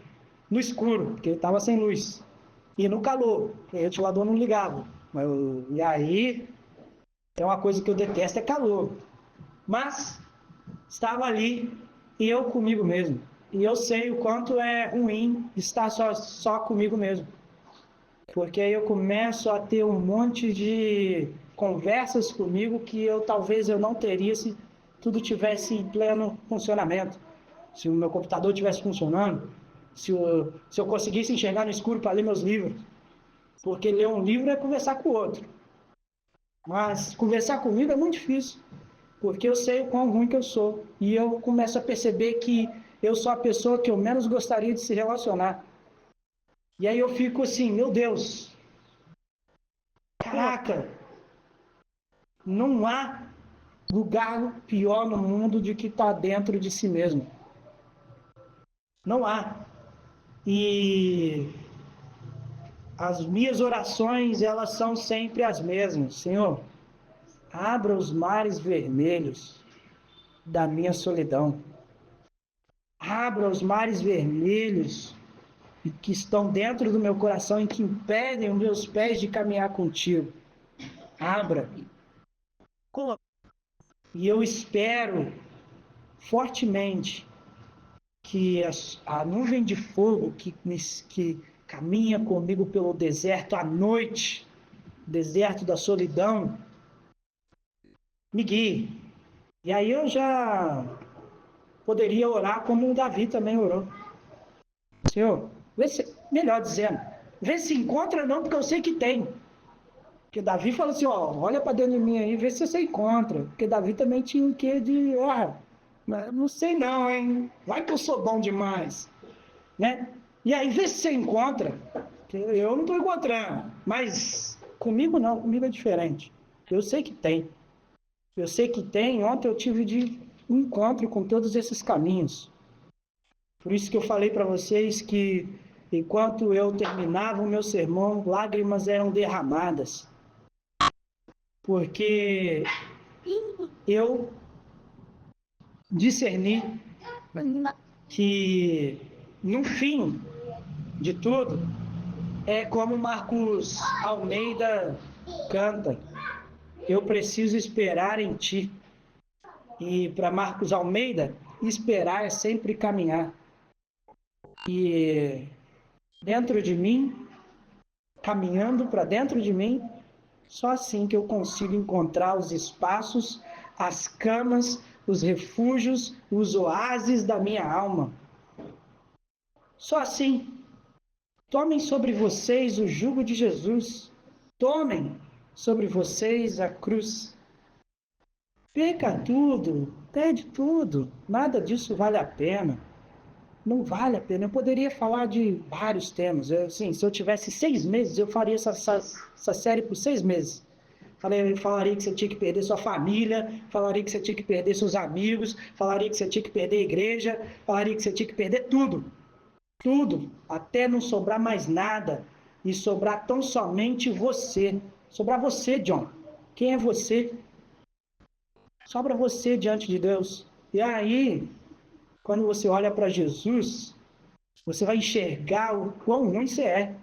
No escuro, porque estava sem luz. E no calor, porque o ventilador não ligava. E aí, tem uma coisa que eu detesto, é calor. Mas estava ali, e eu comigo mesmo. E eu sei o quanto é ruim estar só comigo mesmo. Porque aí eu começo a ter um monte de conversas comigo que talvez eu não teria se tudo tivesse em pleno funcionamento. Se o meu computador estivesse funcionando, se eu conseguisse enxergar no escuro para ler meus livros. Porque ler um livro é conversar com o outro. Mas conversar comigo é muito difícil, porque eu sei o quão ruim que eu sou. E eu começo a perceber que eu sou a pessoa que eu menos gostaria de se relacionar. E aí eu fico assim, meu Deus, caraca, não há lugar pior no mundo do que estar dentro de si mesmo. Não há. E as minhas orações, elas são sempre as mesmas. Senhor, abra os mares vermelhos da minha solidão. Abra os mares vermelhos que estão dentro do meu coração e que impedem os meus pés de caminhar contigo. Abra. E eu espero fortemente que a nuvem de fogo que caminha comigo pelo deserto à noite, deserto da solidão, me guie. E aí eu já poderia orar como o Davi também orou. Senhor, melhor dizendo, vê se encontra não, porque eu sei que tem. Porque Davi falou assim, olha para dentro de mim aí, vê se você encontra. Porque Davi também tinha um quê de, não sei não, hein? Vai que eu sou bom demais. Né? E aí, vê se você encontra. Eu não estou encontrando. Mas comigo não, comigo é diferente. Eu sei que tem. Eu sei que tem. Ontem eu tive um encontro com todos esses caminhos. Por isso que eu falei para vocês que, enquanto eu terminava o meu sermão, lágrimas eram derramadas. Porque eu discerni que, no fim de tudo, é como Marcos Almeida canta, eu preciso esperar em ti. E para Marcos Almeida, esperar é sempre caminhar. E dentro de mim, caminhando para dentro de mim, só assim que eu consigo encontrar os espaços, as camas, os refúgios, os oásis da minha alma. Só assim. Tomem sobre vocês o jugo de Jesus. Tomem sobre vocês a cruz. Perca tudo, perde tudo. Nada disso vale a pena. Não vale a pena. Eu poderia falar de vários temas. Se eu tivesse 6 meses, eu faria essa série por 6 meses. Falaria que você tinha que perder sua família, falaria que você tinha que perder seus amigos, falaria que você tinha que perder a igreja, falaria que você tinha que perder tudo. Tudo, até não sobrar mais nada e sobrar tão somente você. Sobrar você, John. Quem é você? Sobra você diante de Deus. E aí, quando você olha para Jesus, você vai enxergar o quão ruim você é.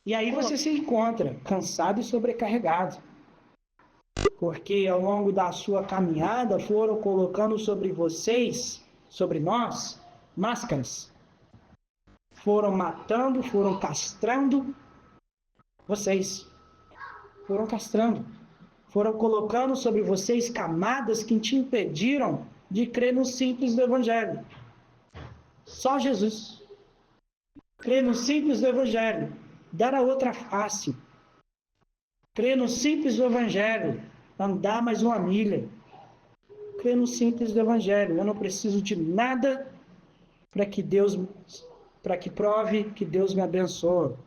E aí você se encontra cansado e sobrecarregado. Porque ao longo da sua caminhada foram colocando sobre vocês, sobre nós, máscaras. Foram matando, foram castrando vocês. Foram castrando. Foram colocando sobre vocês camadas que te impediram de crer no simples do Evangelho. Só Jesus. Crer no simples do Evangelho. Dar a outra face. Crer no simples do Evangelho. Andar mais uma milha. Crer no simples do Evangelho. Eu não preciso de nada para que prove que Deus me abençoa.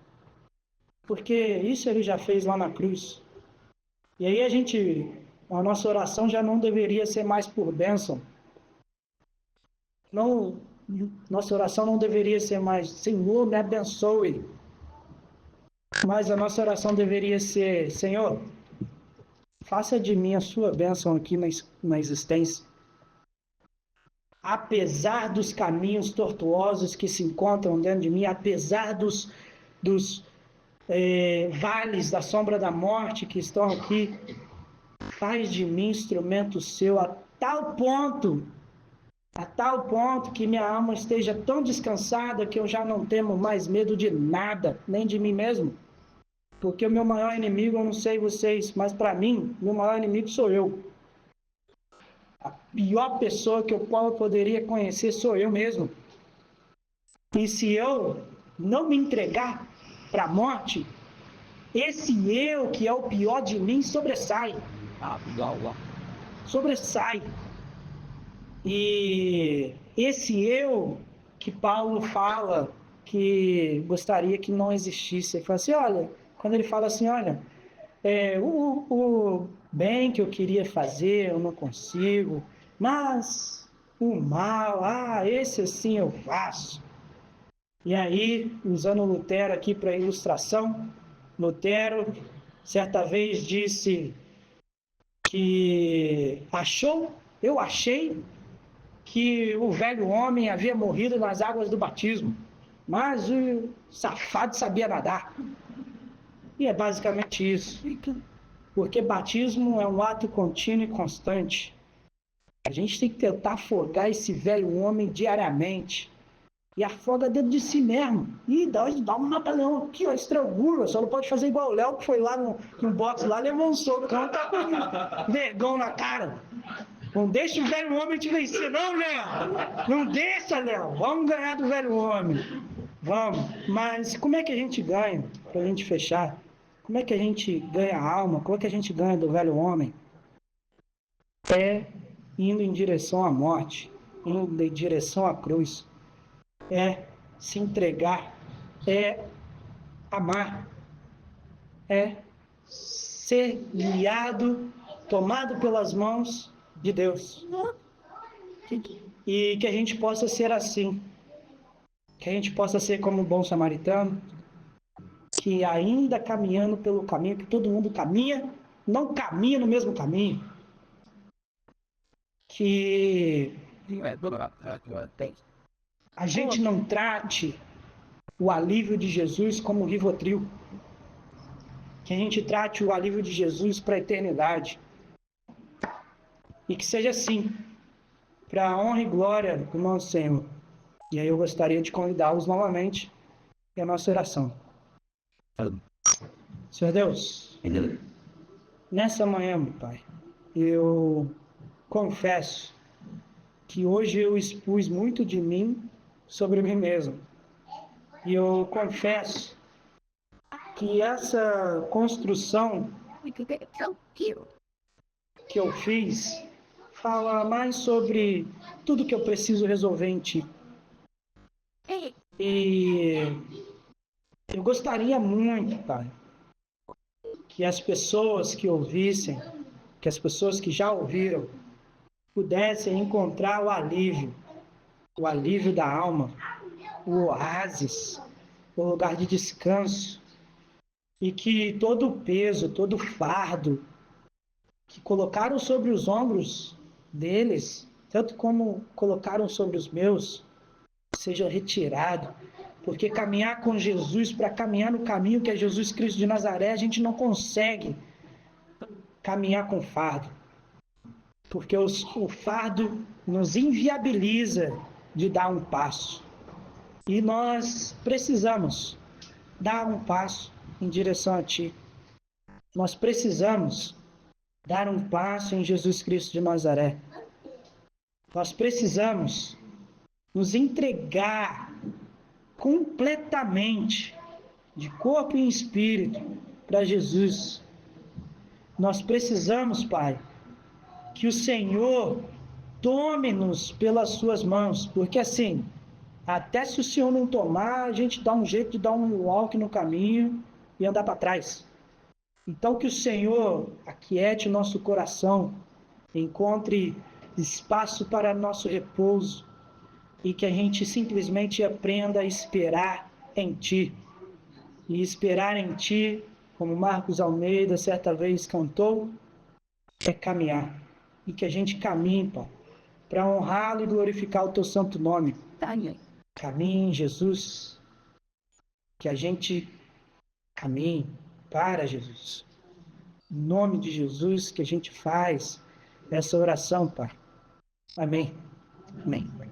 Porque isso ele já fez lá na cruz. E aí a nossa oração já não deveria ser mais por bênção. Não, Nossa oração não deveria ser mais, Senhor, me abençoe. Mas a nossa oração deveria ser, Senhor, faça de mim a sua bênção aqui na existência. Apesar dos caminhos tortuosos que se encontram dentro de mim, apesar dos vales da sombra da morte que estão aqui, faz de mim instrumento seu a tal ponto que minha alma esteja tão descansada que eu já não temo mais medo de nada, nem de mim mesmo. Porque o meu maior inimigo, eu não sei vocês, mas para mim, meu maior inimigo sou eu. A pior pessoa que eu poderia conhecer sou eu mesmo. E se eu não me entregar para a morte, esse eu, que é o pior de mim, sobressai. Sobressai. E esse eu que Paulo fala que gostaria que não existisse, ele fala assim, olha, quando ele fala assim, olha, o bem que eu queria fazer eu não consigo, mas o mal, esse assim eu faço. E aí, usando Lutero aqui para ilustração, Lutero certa vez disse que eu achei que o velho homem havia morrido nas águas do batismo, mas o safado sabia nadar. E é basicamente isso, porque batismo é um ato contínuo e constante. A gente tem que tentar afogar esse velho homem diariamente. E afoga dentro de si mesmo. E dá um mata-leão aqui, ó, estrangula. Só não pode fazer igual o Léo, que foi lá no box lá, levou um soco. Então tá com vergão na cara. Não deixa o velho homem te vencer, não, Léo. Não deixa, Léo. Vamos ganhar do velho homem. Vamos. Mas como é que a gente ganha? Pra gente fechar. Como é que a gente ganha a alma? Como é que a gente ganha do velho homem? É indo em direção à morte. Indo em direção à cruz. É se entregar, é amar, é ser guiado, tomado pelas mãos de Deus. E que a gente possa ser assim, que a gente possa ser como um bom samaritano, que ainda caminhando pelo caminho que todo mundo caminha, não caminha no mesmo caminho. Que a gente não trate o alívio de Jesus como Rivotril. Que a gente trate o alívio de Jesus para a eternidade. E que seja assim, para a honra e glória do nosso Senhor. E aí eu gostaria de convidá-los novamente à nossa oração. Senhor Deus, nessa manhã, meu Pai, eu confesso que hoje eu expus muito de mim sobre mim mesmo. E eu confesso que essa construção que eu fiz fala mais sobre tudo que eu preciso resolver em Ti. E eu gostaria muito, Pai, que as pessoas que ouvissem, que as pessoas que já ouviram, pudessem encontrar o alívio da alma, o oásis, o lugar de descanso, e que todo o peso, todo o fardo que colocaram sobre os ombros deles, tanto como colocaram sobre os meus, seja retirado, porque caminhar com Jesus, para caminhar no caminho que é Jesus Cristo de Nazaré, a gente não consegue caminhar com fardo, porque o fardo nos inviabiliza de dar um passo. E nós precisamos dar um passo em direção a Ti. Nós precisamos dar um passo em Jesus Cristo de Nazaré. Nós precisamos nos entregar completamente, de corpo e espírito, para Jesus. Nós precisamos, Pai, que o Senhor tome-nos pelas suas mãos, porque assim, até se o Senhor não tomar, a gente dá um jeito de dar um walk no caminho e andar para trás. Então que o Senhor aquiete o nosso coração, encontre espaço para nosso repouso, e que a gente simplesmente aprenda a esperar em Ti. E esperar em Ti, como Marcos Almeida certa vez cantou, é caminhar. E que a gente caminhe, Pai, para honrá-lo e glorificar o Teu santo nome. Caminhe, Jesus. Que a gente caminhe para Jesus. Em nome de Jesus que a gente faz essa oração, Pai. Amém. Amém.